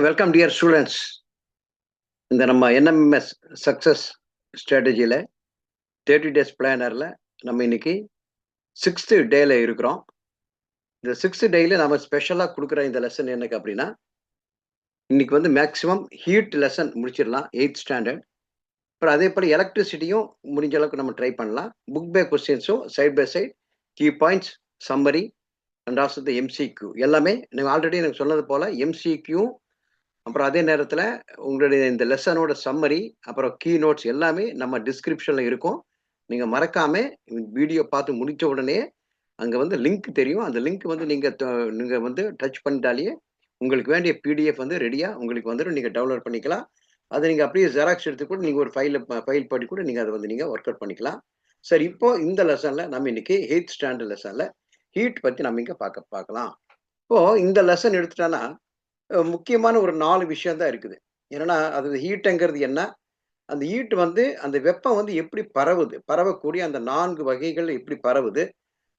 Welcome dear students. இந்த நம்ம NMS success ஸ்ட்ராட்டஜியில் 30 days பிளானரில் நம்ம இன்னைக்கு 6th டேல இருக்கிறோம். இந்த 6th டேயில் நம்ம ஸ்பெஷலாக கொடுக்குற இந்த லெசன் என்னக்கு அப்படின்னா, இன்னைக்கு வந்து மேக்ஸிமம் ஹீட் லெசன் முடிச்சிடலாம் 8th ஸ்டாண்டர்ட். அப்புறம் அதே போல் எலக்ட்ரிசிட்டியும் முடிஞ்ச அளவுக்கு நம்ம ட்ரை பண்ணலாம். புக் பே கொஸ்டின்ஸும் side by side, key points, summary and also the MCQ எல்லாமே நீங்கள் ஆல்ரெடி எனக்கு சொன்னது போல் எம்சிக்யூ, அப்புறம் அதே நேரத்தில் உங்களுடைய இந்த லெசனோட சம்மரி, அப்புறம் கீ நோட்ஸ் எல்லாமே நம்ம டிஸ்கிரிப்ஷனில் இருக்கும். நீங்கள் மறக்காம வீடியோ பார்த்து முடித்த உடனே அங்கே வந்து லிங்க் தெரியும். அந்த லிங்க் வந்து நீங்கள் வந்து டச் பண்ணிட்டாலே உங்களுக்கு வேண்டிய பிடிஎஃப் வந்து ரெடியாக உங்களுக்கு வந்துடும். நீங்கள் டவுன்லோட் பண்ணிக்கலாம். அதை நீங்கள் அப்படியே ஜெராக்ஸ் எடுத்து கூட நீங்கள் ஒரு ஃபைல் பண்ணி கூட நீங்கள் அதை வந்து நீங்கள் ஒர்க் அவுட் பண்ணிக்கலாம். சரி, இப்போ இந்த லெசனில் நம்ம இன்னைக்கு 8th ஸ்டாண்டர்ட் லெசனில் ஹீட் பற்றி நம்ம இங்கே பார்க்கலாம். இப்போ இந்த லெசன் எடுத்துட்டானா முக்கியமான ஒரு 4 விஷயம் தான் இருக்குது. என்னன்னா, அது ஹீட்டுங்கிறது என்ன? அந்த ஹீட் வந்து அந்த வெப்பம் வந்து எப்படி பரவுது? பரவக்கூடிய அந்த 4 வகைகள் எப்படி பரவுது?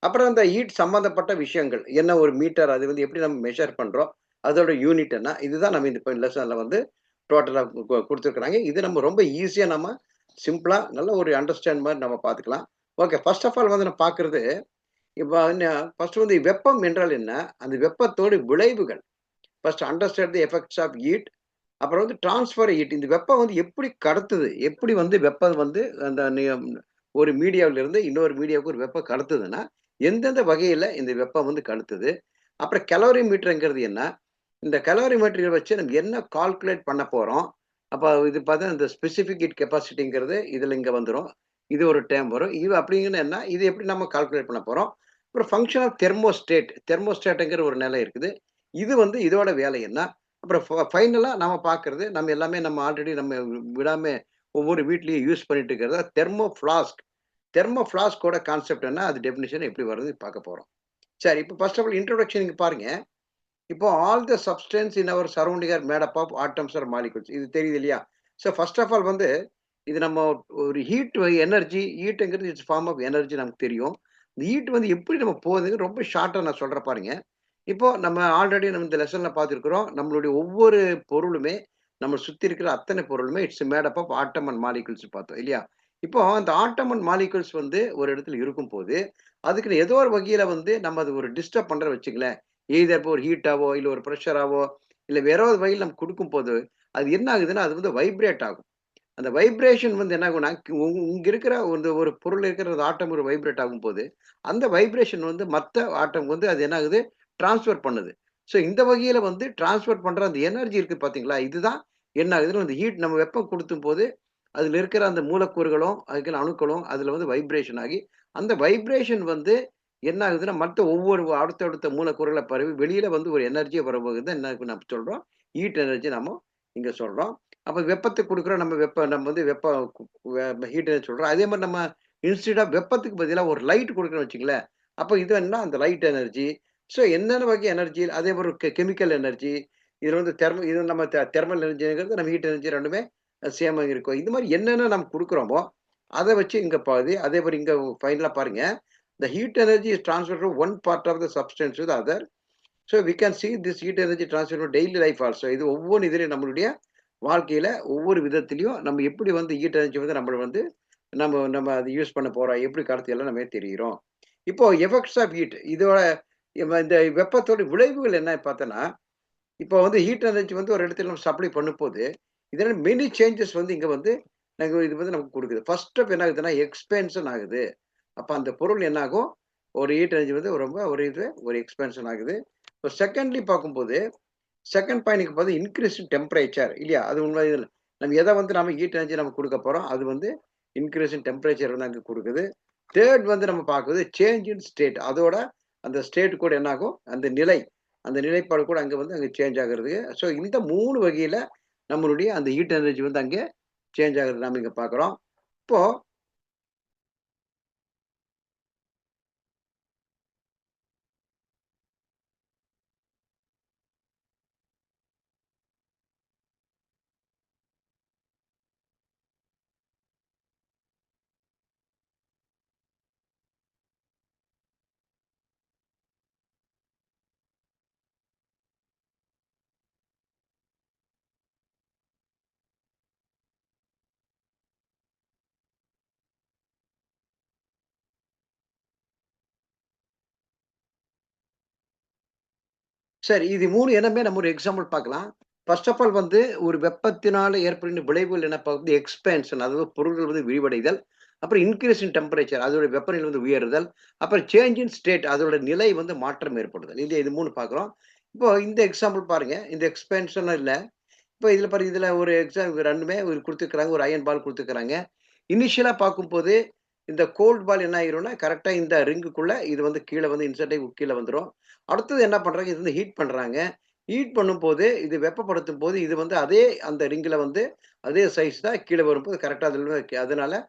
அப்புறம் அந்த ஹீட் சம்மந்தப்பட்ட விஷயங்கள். என்ன ஒரு மீட்டர் அது வந்து எப்படி நம்ம மெஷர் பண்றோம்? அதோட யூனிட் என்ன? இதுதான் நம்ம இந்த லெசன்ல வந்து டோட்டலா குடுத்துருக்காங்க. இது நம்ம ரொம்ப ஈஸியா நம்ம சிம்பிளா நல்ல ஒரு அண்டர்ஸ்டாண்ட் மாரி நம்ம பார்த்துக்கலாம். ஓகே. ஃபர்ஸ்ட் ஆஃப் ஆல் வந்து நம்ம பார்க்கிறது, இப்ப ஃபர்ஸ்ட் வந்து வெப்பம் என்றால் என்ன? அந்த வெப்பத்தோட விளைவுகள். First understand the effects of heat. அப்புறம் வந்து டிரான்ஸ்ஃபர் ஹீட். இந்த வெப்பம் வந்து எப்படி கடத்துது? எப்படி வந்து வெப்பம் வந்து அந்த ஒரு மீடியாவில இருந்து இன்னொரு மீடியாவுக்கு ஒரு வெப்பம் கடத்துதுன்னா, எந்தெந்த வகையில இந்த வெப்பம் வந்து கடத்துது? அப்புறம் கலோரிமீட்டர்ங்கிறது என்ன? இந்த கலோரிமீட்டர வச்சு நம்ம என்ன கால்குலேட் பண்ண போறோம்? அப்ப இது பார்த்தா இந்த ஸ்பெசிஃபிக் ஹீட் கெப்பாசிட்டிங்கிறது இதுல இங்க வந்துரும். இது ஒரு டேர்ம் வரும். இது அப்படிங்கன்னா என்ன? இது எப்படி நம்ம கால்குலேட் பண்ண போறோம்? அப்புறம் ஃபங்ஷன் ஆஃப் தெர்மோஸ்டேட். தெர்மோஸ்டேட்ங்கிற ஒரு நிலை இருக்குது. இது வந்து இதோட வேலை என்ன? அப்புறம் ஃபைனலா நாம பார்க்கிறது, நம்ம எல்லாமே நம்ம ஆல்ரெடி நம்ம விடாம ஒவ்வொரு வீட்லயும் யூஸ் பண்ணிட்டு இருக்கிறது தெர்மோ ஃப்ளாஸ்க். தெர்மோ ஃப்ளாஸ்கோட கான்செப்ட் என்ன? அது டெஃபினிஷன் எப்படி வருது பார்க்க போறோம். சரி, இப்போ ஃபர்ஸ்ட் ஆஃப் ஆல் இன்ட்ரோடக்ஷன் இங்க பாருங்க. இப்போ all the substance in our surrounding are made up of atoms or molecules. இது தெரியுது இல்லையா? ஸோ ஃபர்ஸ்ட் ஆஃப் ஆல் வந்து இது நம்ம ஒரு எனர்ஜி ஹீட்ங்கிறது இட்ஸ் ஃபார்ம் ஆஃப் எனர்ஜி நமக்கு தெரியும். இந்த ஹீட் வந்து எப்படி நம்ம போகுதுன்னு ரொம்ப ஷார்ட்டா நான் சொல்றேன் பாருங்க. இப்போ நம்ம ஆல்ரெடி நம்ம இந்த லெசன்ல பார்த்துருக்கிறோம். நம்மளுடைய ஒவ்வொரு பொருளுமே, நம்ம சுத்தி இருக்கிற அத்தனை பொருளுமே it's made up of atom and molecules பார்த்தோம் இல்லையா? இப்போ அந்த ஆட்டம் அண்ட் மாலிக்யூல்ஸ் வந்து ஒரு இடத்துல இருக்கும்போது, அதுக்கு ஏதோ ஒரு வகையில வந்து நம்ம அது ஒரு டிஸ்டர்ப் பண்றோம் வச்சுக்கங்களேன். எய்தர் இப்போ ஒரு ஹீட்டாவோ, இல்ல ஒரு பிரஷராவோ, இல்ல வேற ஒரு வகையில நம்ம குடுக்கும்போது, அது என்ன ஆகுதுன்னா, அது வந்து வைப்ரேட் ஆகும். அந்த வைப்ரேஷன் வந்து என்ன ஆகும்னா, இங்க இருக்கிற ஒரு பொருள் இருக்கிற அந்த ஆட்டம் ஒரு வைப்ரேட் ஆகும்போது, அந்த வைப்ரேஷன் வந்து மத்த ஆட்டம் வந்து அது என்ன ஆகுது? டிரான்ஸ்ஃபர் பண்ணுது. ஸோ இந்த வகையில வந்து டிரான்ஸ்ஃபர் பண்ற அந்த எனர்ஜி இருக்கு பார்த்தீங்களா? இதுதான் என்ன ஆகுதுன்னா, அந்த ஹீட் நம்ம வெப்பம் குடுக்கும்போது, அதில இருக்கிற அந்த மூலக்கூறுகளும், அதுக்குள்ள அணுக்களும் அதில வந்து வைப்ரேஷன் ஆகி, அந்த வைப்ரேஷன் வந்து என்ன ஆகுதுன்னா, மத்த ஒவ்வொரு அடுத்தடுத்த மூலக்கூறுகள பரவி வெளியில வந்து ஒரு எனர்ஜியா வரப்போகுது என்ன நம்ம சொல்றோம்? ஹீட் எனர்ஜி நம்ம இங்க சொல்றோம். அப்ப வெப்பத்த குடுக்குறோம். நம்ம வந்து ஹீட் எனர்ஜி சொல்றோம். அதே மாரி நம்ம இன்ஸ்டெட் ஆஃப் வெப்பத்துக்கு பதிலா ஒரு லைட் குடுக்குறோம்னு வச்சுக்கங்களேன். அப்ப இது என்ன அந்த லைட் எனர்ஜி. ஸோ என்னென்ன வகை எனர்ஜி அதே மாரி கெமிக்கல் எனர்ஜி. இதுல வந்து இது நம்ம தெர்மல் எனர்ஜிங்கிறது நம்ம ஹீட் எனர்ஜி 2மே சேமா இருக்கும். இது மாரி என்னென்ன நம்ம குடுக்குறோமோ, அத வச்சு இங்க பாதி அதே மாரி இங்க ஃபைனலா பாருங்க. The heat energy is transferred from one part of the substance to the other. So we can see this heat energy transfer to daily life also. இது ஒவ்வொரு இதுலயும் நம்மளுடைய வாழ்க்கையில ஒவ்வொரு விதத்திலயும் நம்ம எப்படி வந்து ஹீட் எனர்ஜி வந்து நம்மள வந்து நம்ம நம்ம அத யூஸ் பண்ண போறோம். எப்படி கடத்தி எல்லாம் நம்ம தெரிகிறோம். இப்போ எஃபெக்ட்ஸ் ஆஃப் ஹீட் இதோட இந்த வெப்பத்தோட விளைவுகள் என்ன பார்த்தோன்னா, இப்போ வந்து ஹீட் எனர்ஜி வந்து ஒரு இடத்துல நம்ம சப்ளை பண்ணும்போது, இதுல மெனி சேஞ்சஸ் வந்து இங்க வந்து இது வந்து நமக்கு குடுக்குது. ஃபர்ஸ்ட் ஆஃப் என்ன ஆகுதுன்னா, எக்ஸ்பேன்ஷன் ஆகுது. அப்ப அந்த பொருள் என்ன ஆகும்? ஒரு ஹீட் எனர்ஜி வந்து ரொம்ப ஒரு எக்ஸ்பேன்ஷன் ஆகுது. இப்போ செகண்ட்லி பார்க்கும்போது, செகண்ட் பாயிண்ட்க்கு பாத்து இன்கிரீஸ் இன் டெம்பரேச்சர் இல்லையா? அது உண்மை இதுல. நம்ம எத வந்து நம்ம ஹீட் எனர்ஜி நம்ம குடுக்க போறோம். அது வந்து இன்கிரீஸ் இன் டெம்பரேச்சர் வந்து அங்க குடுக்குது. தேர்ட் வந்து நம்ம பார்க்குறது சேஞ்ச் இன் ஸ்டேட். அதோட அந்த ஸ்டேட் கூட என்ன ஆகும்? அந்த நிலைப்பாடு கூட அங்க சேஞ்ச் ஆகுறது. ஸோ இந்த 3 வகையில நம்மளுடைய அந்த ஹீட் எனர்ஜி வந்து அங்க சேஞ்ச் ஆகுறது நாம இங்க பார்க்குறோம். இப்போ சரி, இது 3 என்னமே நம்ம ஒரு எக்ஸாம்பிள் பார்க்கலாம். ஃபர்ஸ்ட் ஆஃப் ஆல் வந்து ஒரு வெப்பத்தினால ஏற்படுகின்ற விளைவுகள் என்ன பார்க்கும்போது எக்ஸ்பேன்ஷன், அதாவது பொருள்கள் வந்து விரிவடைதல். அப்புறம் இன்கிரீஸ் இன் டெம்பரேச்சர், அதோட வெப்பநிலை வந்து உயருதல். அப்புறம் சேஞ்ச் இன் ஸ்டேட், அதோட நிலை வந்து மாற்றம் ஏற்படுதல். இது 3 பார்க்குறோம். இப்போ இந்த எக்ஸாம்பிள் பாருங்க. இந்த எக்ஸ்பேன்ஷன் இல்ல. இப்போ இதுல பாருங்க, இதுல ஒரு 2மே ஒரு குடுத்துருக்காங்க. ஒரு அயர்ன் பால் குடுத்துருக்காங்க. இனிஷியலா பார்க்கும்போது, இந்த கோல்ட் பால் என்ன ஆயிரும்னா, கரெக்ட்டா இந்த ரிங்குக்குள்ள இது வந்து கீழ வந்து இன்சர்ட் ஆகி கீழ வந்துரும். அடுத்தது என்ன பண்றாங்க, இது வந்து ஹீட் பண்றாங்க. ஹீட் பண்ணும்போது, இது வெப்பப்படுத்தும்போது, இது வந்து அதே அந்த ரிங்குல வந்து அதே சைஸ் தான் கீழ வரும்போது கரெக்ட்டா அதனால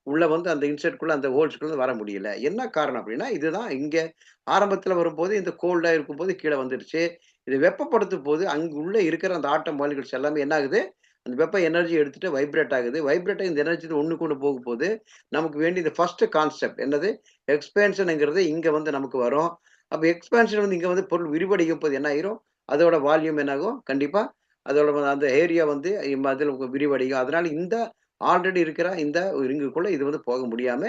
உள்ள வந்து அந்த இன்சர்ட்குள்ள அந்த ஹோல்ஸ்குள்ள வர முடியல. என்ன காரணம் அப்டின்னா, இதுதான் இங்க ஆரம்பத்துல வரும்போது இந்த கோல்டா இருக்கும்போது கீழ வந்துருச்சு. இது வெப்பப்படுத்தும்போது, அங்க உள்ள இருக்கிற அந்த ஆட்டம் மாலிக்யூல்ஸ் எல்லாமே என்ன ஆகுது, அந்த வெப்ப எனர்ஜி எடுத்துட்டு வைப்ரேட் ஆகுது. வைப்ரேட் ஆகி இந்த எனர்ஜி ஒண்ணுக்கு ஒண்ணு போகும்போது, நமக்கு வேண்டியது ஃபர்ஸ்ட் கான்செப்ட் என்னது? எக்ஸ்பேன்ஷன்ங்கிறது இங்க வந்து நமக்கு வரும். அப்ப எக்ஸ்பேன்ஷன் வந்து இங்க வந்து பொருள் விரிவடையும் போது என்ன ஆயிரும்? அதோட வால்யூம் என்னாகும்? கண்டிப்பா அதோட அந்த ஏரியா வந்து அதில விரிவடையும். அதனால இந்த ஆல்ரெடி இருக்கிற இந்த ரிங்குக்குள்ள இது வந்து போக முடியாம,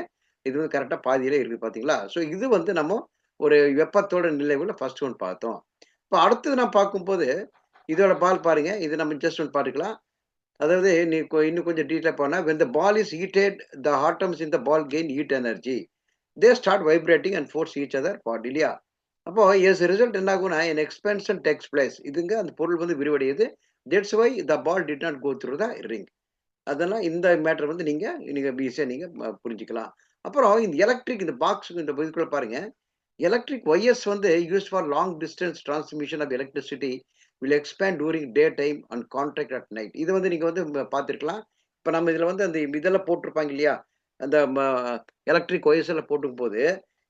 இது வந்து கரெக்ட்டா பாதியிலே இருக்கு பார்த்தீங்களா? ஸோ இது வந்து நம்ம ஒரு வெப்பத்தோட நிலைவுல ஃபர்ஸ்ட் ஒன் பார்த்தோம். இப்ப அடுத்தது நான் பார்க்கும்போது, இதோட பால் பாருங்க. இது நம்ம ஜஸ்ட் ஒன் பார்த்துக்கலாம். அதாவது நீ இன்னும் கொஞ்சம் டீட்டெயிலா போனா, when the ball is heated, the atoms in the ball gain heat energy. They start vibrating and force each other apart இல்லையா? அப்போ as a result என்ன ஆகும்னா, an expansion takes place. இதுங்க அந்த பொருள் வந்து விரிவடையுது. That's why the ball did not go through the ring. அதெல்லாம் இந்த மேட்டர் வந்து நீங்க நீங்க ஈஸியா நீங்க புரிஞ்சுக்கலாம். அப்புறம் இந்த எலக்ட்ரிக் இந்த பாக்ஸ் இந்த இதுக்குள்ள பாருங்க. எலக்ட்ரிக் ஒயர்ஸ் வந்து used for long distance transmission of electricity will expand during day time and contract at night. இது வந்து நீங்க வந்து பார்த்துருக்கலாம். இப்ப நம்ம இதுல வந்து அந்த இதெல்லாம் போட்டிருப்பாங்க இல்லையா? அந்த எலக்ட்ரிக் ஒயர்ஸ் எல்லாம் போட்டுக்கும்போது,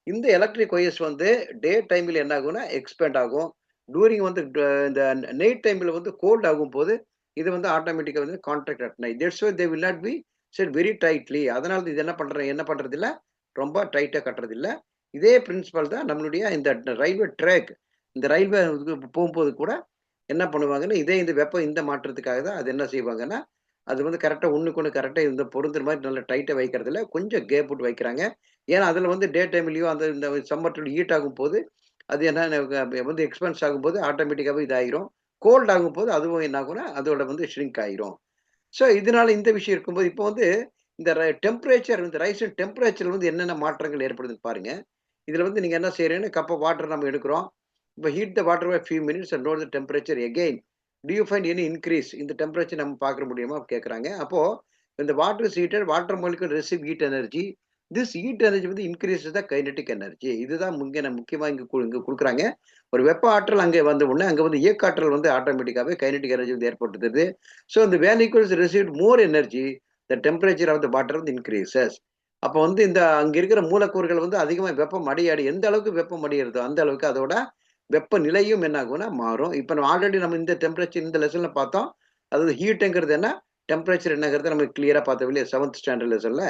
இந்த எலக்ட்ரிக் ஒயர்ஸ் வந்து டே டைம்ல என்ன ஆகும்னா எக்ஸ்பேண்ட் ஆகும். டூரிங் வந்து இந்த நைட் டைம்ல வந்து கோல்ட் ஆகும்போது, இது வந்து ஆட்டோமேட்டிக்கா வந்து contract at night. That's why they will not be set very tightly. அதனால இது என்ன பண்றதில்ல, ரொம்ப டைட்டா கட்டுறதில்ல. இதே பிரின்சிபல் தான் நம்மளுடைய இந்த ரயில்வே ட்ராக். இந்த ரயில்வே இதுக்கு போம்போது கூட என்ன பண்ணுவாங்கன்னா, இதே இந்த வெப்பம் இந்த மாற்றத்துக்காக தான் அது என்ன செய்வாங்கன்னா, அது வந்து கரெக்ட்டா ஒண்ணுக்கு ஒண்ணு கரெக்ட்டா இந்த பொருந்துற மாரி நல்லா டைட்டா வைக்கிறதில்ல. கொஞ்சம் கேப் விட்டு வைக்கிறாங்க. ஏன்னா, அதுல வந்து டே டைம்லயும் அந்த இந்த சம்மர் ஹீட் ஆகும்போது, அது என்ன வந்து எக்ஸ்பென்ஸ் ஆகும்போது ஆட்டோமேட்டிக்காவே இதாயிரும். கோல்ட் ஆகும்போது அதுவும் என்ன ஆகும்னா, அதோட வந்து ஷ்ரிங்க் ஆயிரும். ஸோ, இதனால இந்த விஷயம் இருக்கும்போது, இப்போ வந்து இந்த டெம்பரேச்சர் இந்த ரைஸ் இன் டெம்பரேச்சர்ல வந்து என்னென்ன மாற்றங்கள் ஏற்படுதுன்னு பாருங்க. இதுல வந்து நீங்க என்ன செய்றீங்கன்னா, கப் ஆஃப் வாட்டர் நம்ம எடுக்கிறோம். இப்ப heat the water by few minutes and note the temperature again. Do you find any increase? இந்த டெம்பரேச்சர் நம்ம பார்க்க முடியுமா? கேட்கறாங்க. அப்போ இந்த water is heated, water molecule receive heat energy. This heat energy வந்து இன்கிரீஸஸ் த கைனடிக் எனர்ஜி. இதுதான் முக்கியமா இங்க குடுக்குறாங்க. ஒரு வெப்ப ஆற்றல் அங்கே வந்த உடனே, அங்க வந்து இயக்க ஆற்றல் வந்து ஆட்டோமேட்டிக்காவே கைனடிக் எனர்ஜி வந்து ஏற்படுத்துது. ஸோ, இந்த when equals received more energy, the temperature of the water வந்து இன்கிரீசஸ். அப்ப வந்து இந்த அங்க இருக்கிற மூலக்கூறுகள் வந்து அதிகமா வெப்பம் அடையாடி எந்த அளவுக்கு வெப்பம் அடையிறதோ, அந்த அளவுக்கு அதோட வெப்பநிலையும் என்ன ஆகும்னா மாறும். இப்ப நம்ம ஆல்ரெடி நம்ம இந்த டெம்பரேச்சர் இந்த லெசன்ல பார்த்தோம். அதாவது ஹீட்ங்கிறது என்ன? டெம்பரேச்சர் என்னங்கிறத நம்ம கிளியரா பார்த்தோம் இல்லையா? 7த் ஸ்டாண்டர்ட் லெசன்ல.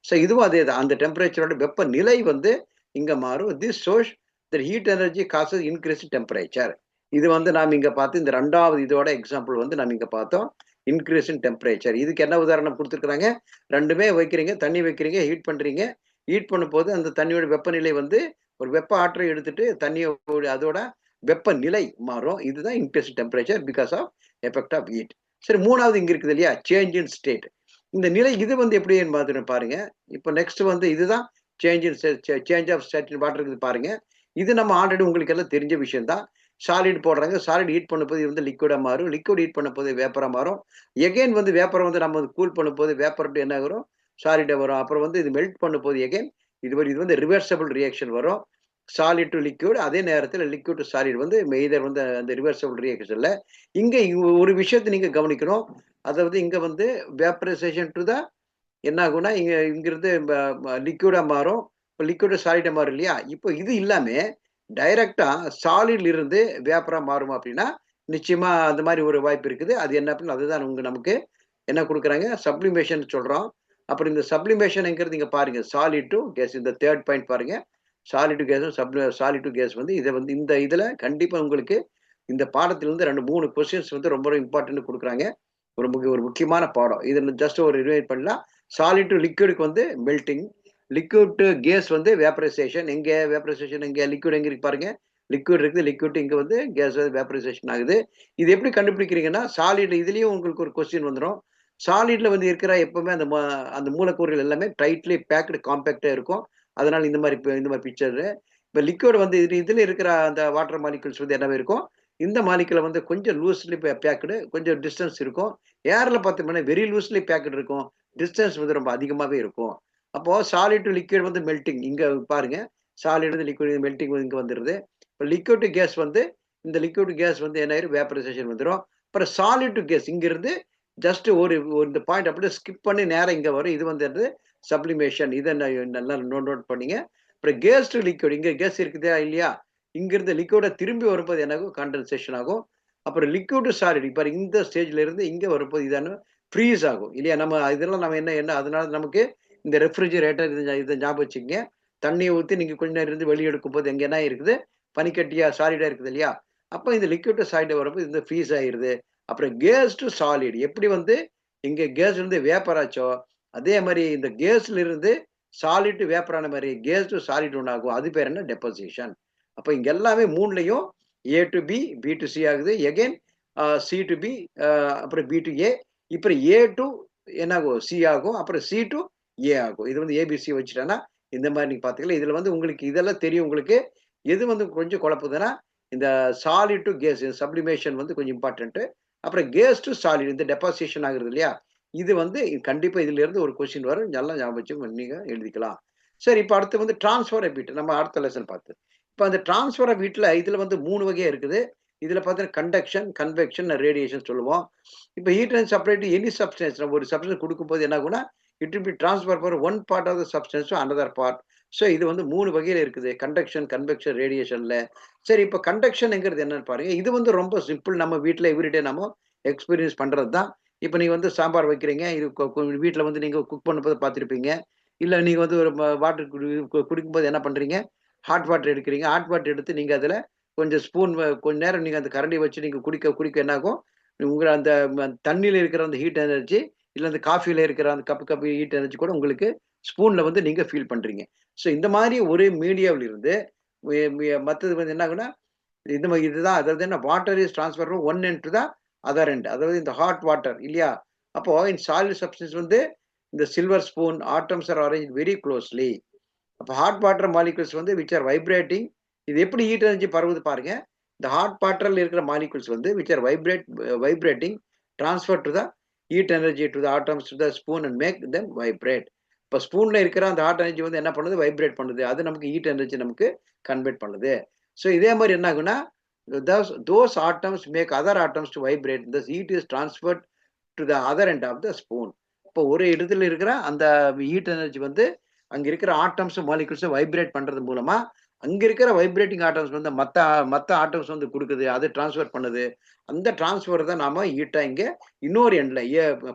ஸோ இதுவும் அதேதான். அந்த டெம்பரேச்சரோட வெப்பநிலை வந்து இங்க மாறும். This shows that heat energy causes increase temperature. இது வந்து நாம இங்க பார்த்து இந்த 2வது இதோட எக்ஸாம்பிள் வந்து நம்ம இங்க பார்த்தோம். இன்கிரீஸ் இன் டெம்பரேச்சர். இதுக்கு என்ன உதாரணம் குடுத்துருக்காங்க? 2மே வைக்கிறீங்க. தண்ணி வைக்கிறீங்க. ஹீட் பண்றீங்க. ஹீட் பண்ணும்போது அந்த தண்ணியோட வெப்பநிலை வந்து ஒரு வெப்ப ஆற்றலை எடுத்துட்டு தண்ணியோட அதோட வெப்பநிலை மாறும். இதுதான் increase temperature because of effect of heat. சரி, 3வது இங்க இருக்குது இல்லையா? Change in state. இந்த நிலை இது வந்து எப்படின்னு பார்த்துட்டு பாருங்க. இப்ப நெக்ஸ்ட் வந்து இதுதான் சேஞ்ச் ஆஃப் ஸ்டேட் வாட்டர் இருக்குது பாருங்க. இது நம்ம ஆல்ரெடி உங்களுக்கு எல்லாம் தெரிஞ்ச விஷயம் தான். சாலிட் போடுறாங்க. சாலிட் ஹீட் பண்ணும்போது இது வந்து லிக்விடா மாறும். லிக்விட் ஹீட் பண்ணும்போது வேப்பரா மாறும். எகைன் வந்து வேப்பர வந்து நம்ம கூல் பண்ணும்போது வேப்பர் என்ன வரும்? சாலிடா வரும். அப்புறம் வந்து இது மெல்ட் பண்ணும்போது எகைன் இது வந்து ரிவர்சிபிள் ரியாக்ஷன் வரும். சாலிட் டூ லிக்விட், அதே நேரத்துல லிக்விட் டூ சாலிட் வந்து எய்தர் வந்து அந்த ரிவர்சிபிள் ரியாக்ஷன்ல இங்க ஒரு விஷயத்த நீங்க கவனிக்கணும். அதாவது இங்க வந்து வேப்பரைசேஷன் டூ த என்ன ஆகும்னா, இங்கிருந்து லிக்விடா மாறும். இப்ப லிக்விட் சாலிடா மாறும் இல்லையா? இப்போ இது இல்லாம டைரக்ட்டா சாலிட்ல இருந்து வேப்பரா மாறுமா அப்படின்னா, நிச்சயமா அந்த மாரி ஒரு வாய்ப்பு இருக்குது. அது என்ன அப்படின்னு அதுதான் நமக்கு என்ன குடுக்குறாங்க? சப்ளிமேஷன் சொல்றோம். அப்புறம் இந்த சப்ளிமேஷன்ங்கிறது இங்க பாருங்க. சாலிட் டூ கேஸ் இந்த 3 பாயிண்ட் பாருங்க. சாலிட் டூ கேஸும் சாலிட் டூ கேஸ் வந்து இத வந்து இந்த இதுல கண்டிப்பா உங்களுக்கு இந்த பாடத்திலிருந்து 2, 3 கொஸ்டின்ஸ் வந்து ரொம்ப இம்பார்ட்டன்ட் குடுக்குறாங்க. ஒரு முக்கியமான பாடம். இதுல ஜஸ்ட் ஒரு ரிவைட் பண்ணலாம். சாலிட் டூ லிக்விட்க்கு வந்து மெல்டிங். லிக்விட் டூ கேஸ் வந்து வேப்பரைசேஷன். எங்க வேப்பரைசேஷன் எங்க? லிக்விட் எங்க இருக்கு பாருங்க. லிக்விட் இருக்குது, லிக்விட் இங்க வந்து கேஸ் வேப்பரைசேஷன் ஆகுது. இது எப்படி கண்டுபிடிக்கிறீங்கன்னா, சாலிட் இதுலயும் உங்களுக்கு ஒரு கொஸ்டின் வந்துரும். சாலிட்ல வந்து இருக்கிற எப்பவுமே அந்த மூலக்கூறுகள் எல்லாமே டைட்லி பேக்டு காம்பேக்ட்டா இருக்கும். அதனால இந்த மாரி பிக்சரு. இப்ப லிக்விட் வந்து இதுல இருக்கிற அந்த வாட்டர் மாலிக்யூல்ஸ் வந்து என்னவா இருக்கும்? இந்த மாலிக்யூல வந்து கொஞ்சம் லூஸ்லி பேக்டு, கொஞ்சம் டிஸ்டன்ஸ் இருக்கும். ஏர்ல பார்த்தோம்னா வெரி லூஸ்லி பேக்டு இருக்கும். டிஸ்டன்ஸ் வந்து ரொம்ப அதிகமாவே இருக்கும். அப்போ சாலிட் டு லிக்விட் வந்து மெல்டிங். இங்க பாருங்க. சாலிட் வந்து லிக்விட் மெல்டிங் இங்க வந்துருது. இப்ப லிக்விட் டு கேஸ் வந்து இந்த லிக்விட் டு கேஸ் வந்து என்ன ஆயிரும்? வேப்பரைசேஷன் வந்துரும். அப்புறம் சாலிட் டு கேஸ் இங்கிருந்து ஜஸ்ட் ஒரு இந்த பாயிண்ட் அப்படியே ஸ்கிப் பண்ணி நேரா இங்க வரும். இது வந்து சப்ளிமேஷன். இத நல்லா நோட் பண்ணீங்க. அப்புறம் கேஸ் டு லிக்விட் இங்க கேஸ் இருக்குதா இல்லையா? இங்கிருந்து லிக்விட திரும்பி வரும்போது என்ன ஆகும்? கண்டென்சேஷன் ஆகும். அப்புறம் லிக்விட் டு சாலிட் இப்ப இந்த ஸ்டேஜ்ல இருந்து இங்க வரும்போது இதான ஃப்ரீஸ் ஆகும். இல்லையா? இதெல்லாம் நம்ம என்ன அதனால நமக்கு இந்த ரெஃப்ரிஜிரேட்டர் இத ஞாபகம் வச்சுக்கங்க. தண்ணிய ஊத்தி நீங்க கொஞ்ச நேரம் இருந்து வெளிய எடுக்கும்போது எங்க என்ன இருக்குது? பனிக்கட்டியா சாலிடா இருக்குது இல்லையா? அப்ப இந்த லிக்விட் டு சாலிட் வரும்போது இந்த ஃப்ரீஸ் ஆயிருது. அப்புறம் கேஸ் டு சாலிட் எப்படி வந்து இங்க கேஸ்ல இருந்து வேப்பர் ஆச்சோ, அதே மாரி இந்த கேஸ்ல இருந்து சாலிட் டு வேப்பர் ஆன மாரி கேஸ் டு சாலிட் ஒண்ணு ஆகும். அது பேர் என்ன? டெபோசிஷன். அப்ப இங்க எல்லாமே 3லயும் A to B, B to C ஆகுது. எகைன் சி டு பி அப்புறம் பி டு ஏ. இப்ப ஏ டு என்ன ஆகும்? சி ஆகும். அப்புறம் சி டு ஏ ஆகும். இது வந்து ஏபிசி வச்சுட்டேன்னா, இந்த மாரி நீங்க பார்த்துக்கலாம். இதுல வந்து உங்களுக்கு இதெல்லாம் தெரியும் உங்களுக்கு. எது வந்து கொஞ்சம் குழப்புதுன்னா, இந்த சாலிட் டு கேஸ் சப்ளிமேஷன் வந்து கொஞ்சம் இம்பார்ட்டன்ட். அப்புறம் கேஸ் டு சாலிட் இந்த டெபாசிஷன் ஆகுறது இல்லையா? இது வந்து கண்டிப்பா இதிலிருந்து ஒரு கொஸ்டின் வரும். நல்லா ஞாபகம் வச்சு நீங்க எழுதிக்கலாம். சரி இப்ப அடுத்து வந்து டிரான்ஸ்ஃபர் ஆஃப் ஹீட். நம்ம அடுத்த லெசன் பார்த்து. இப்ப அந்த டிரான்ஸ்ஃபர் ஆஃப் ஹீட்ல இதுல வந்து 3 வகையா இருக்குது. இதுல பார்த்தீங்கன்னா கண்டக்ஷன், கன்வெக்ஷன், ரேடியேஷன் சொல்லுவோம். இப்ப heat and separate any substance நம்ம ஒரு சப்ஸ்டன்ஸ் குடுக்கும்போது என்ன ஆகும்னா, it will be transfer for one part of the substance to another part. So இது வந்து 3 வகையில இருக்குது. கண்டக்ஷன், கன்வெக்ஷன், ரேடியேஷன்ல. சரி இப்ப கண்டக்ஷன்ங்கிறது என்னன்னு பாருங்க. இது வந்து ரொம்ப சிம்பிள். நம்ம வீட்ல எவ்ரிடே நம்ம எக்ஸ்பீரியன்ஸ் பண்றது தான். இப்ப நீங்க வந்து சாம்பார் வைக்கிறீங்க. இது வீட்ல வந்து நீங்க குக் பண்ணும்போது பார்த்திருப்பீங்க. இல்ல நீங்க வந்து ஒரு வாட்டர் குடிக்கும்போது என்ன பண்றீங்க? ஹாட் வாட்டர் எடுக்கிறீங்க. ஹாட் வாட்டர் எடுத்து நீங்க அதுல கொஞ்சம் ஸ்பூன் கொஞ்ச நேரம் நீங்க அந்த கரண்டிய வச்சு நீங்க குடிக்க என்ன ஆகும்? உங்க அந்த தண்ணீல இருக்கிற அந்த ஹீட் எனர்ஜி, இல்ல அந்த காஃபில இருக்கிற அந்த கப் ஹீட் எனர்ஜி கூட உங்களுக்கு ஸ்பூன்ல வந்து நீங்க ஃபீல் பண்றீங்க. ஸோ இந்த மாரி ஒரே மீடியாவுல இருந்து மத்தது வந்து என்ன ஆகும்னா, இதுதான் அதாவது என்ன water is transfer from one end to the other end. அதாவது இந்த ஹாட் வாட்டர் இல்லையா? அப்போ இன் சாலிட் சப்ஸ்டன்ஸ் வந்து இந்த silver spoon atoms are arranged very closely. அப்ப ஹாட் வாட்டர் மாலிக்யூல்ஸ் வந்து விச் ஆர் வைப்ரேட்டிங். இது எப்படி ஹீட் எனர்ஜி பரவுது பாருங்க. இந்த ஹாட் வாட்டர்ல இருக்கிற மாலிக்யூல்ஸ் வந்து which are vibrating transfer to the heat energy to the atoms to the spoon and make them vibrate. இப்ப ஸ்பூன்ல இருக்கிற அந்த ஹாட் எனர்ஜி வந்து என்ன பண்ணுது? வைப்ரேட் பண்ணுது. அது நமக்கு ஹீட் எனர்ஜி நமக்கு கன்வெர்ட் பண்ணுது. ஸோ இதே மாரி என்ன ஆகும்னா, those atoms make other atoms to vibrate. This heat is transferred to the other end of the spoon. இப்போ ஒரு இடத்துல இருக்கிற அந்த ஹீட் எனர்ஜி வந்து அங்க இருக்கிற ஆட்டம்ஸும் மாலிக்யூல்ஸும் வைப்ரேட் பண்றது மூலமா அங்க இருக்கிற வைப்ரேட்டிங் ஆட்டம்ஸ் வந்து மத்த மத்த ஆட்டம்ஸ் வந்து குடுக்குது. அது டிரான்ஸ்ஃபர் பண்ணுது. அந்த டிரான்ஸ்ஃபர் தான் நாம ஹீட்டா இங்க இன்னொரு எண்ட்ல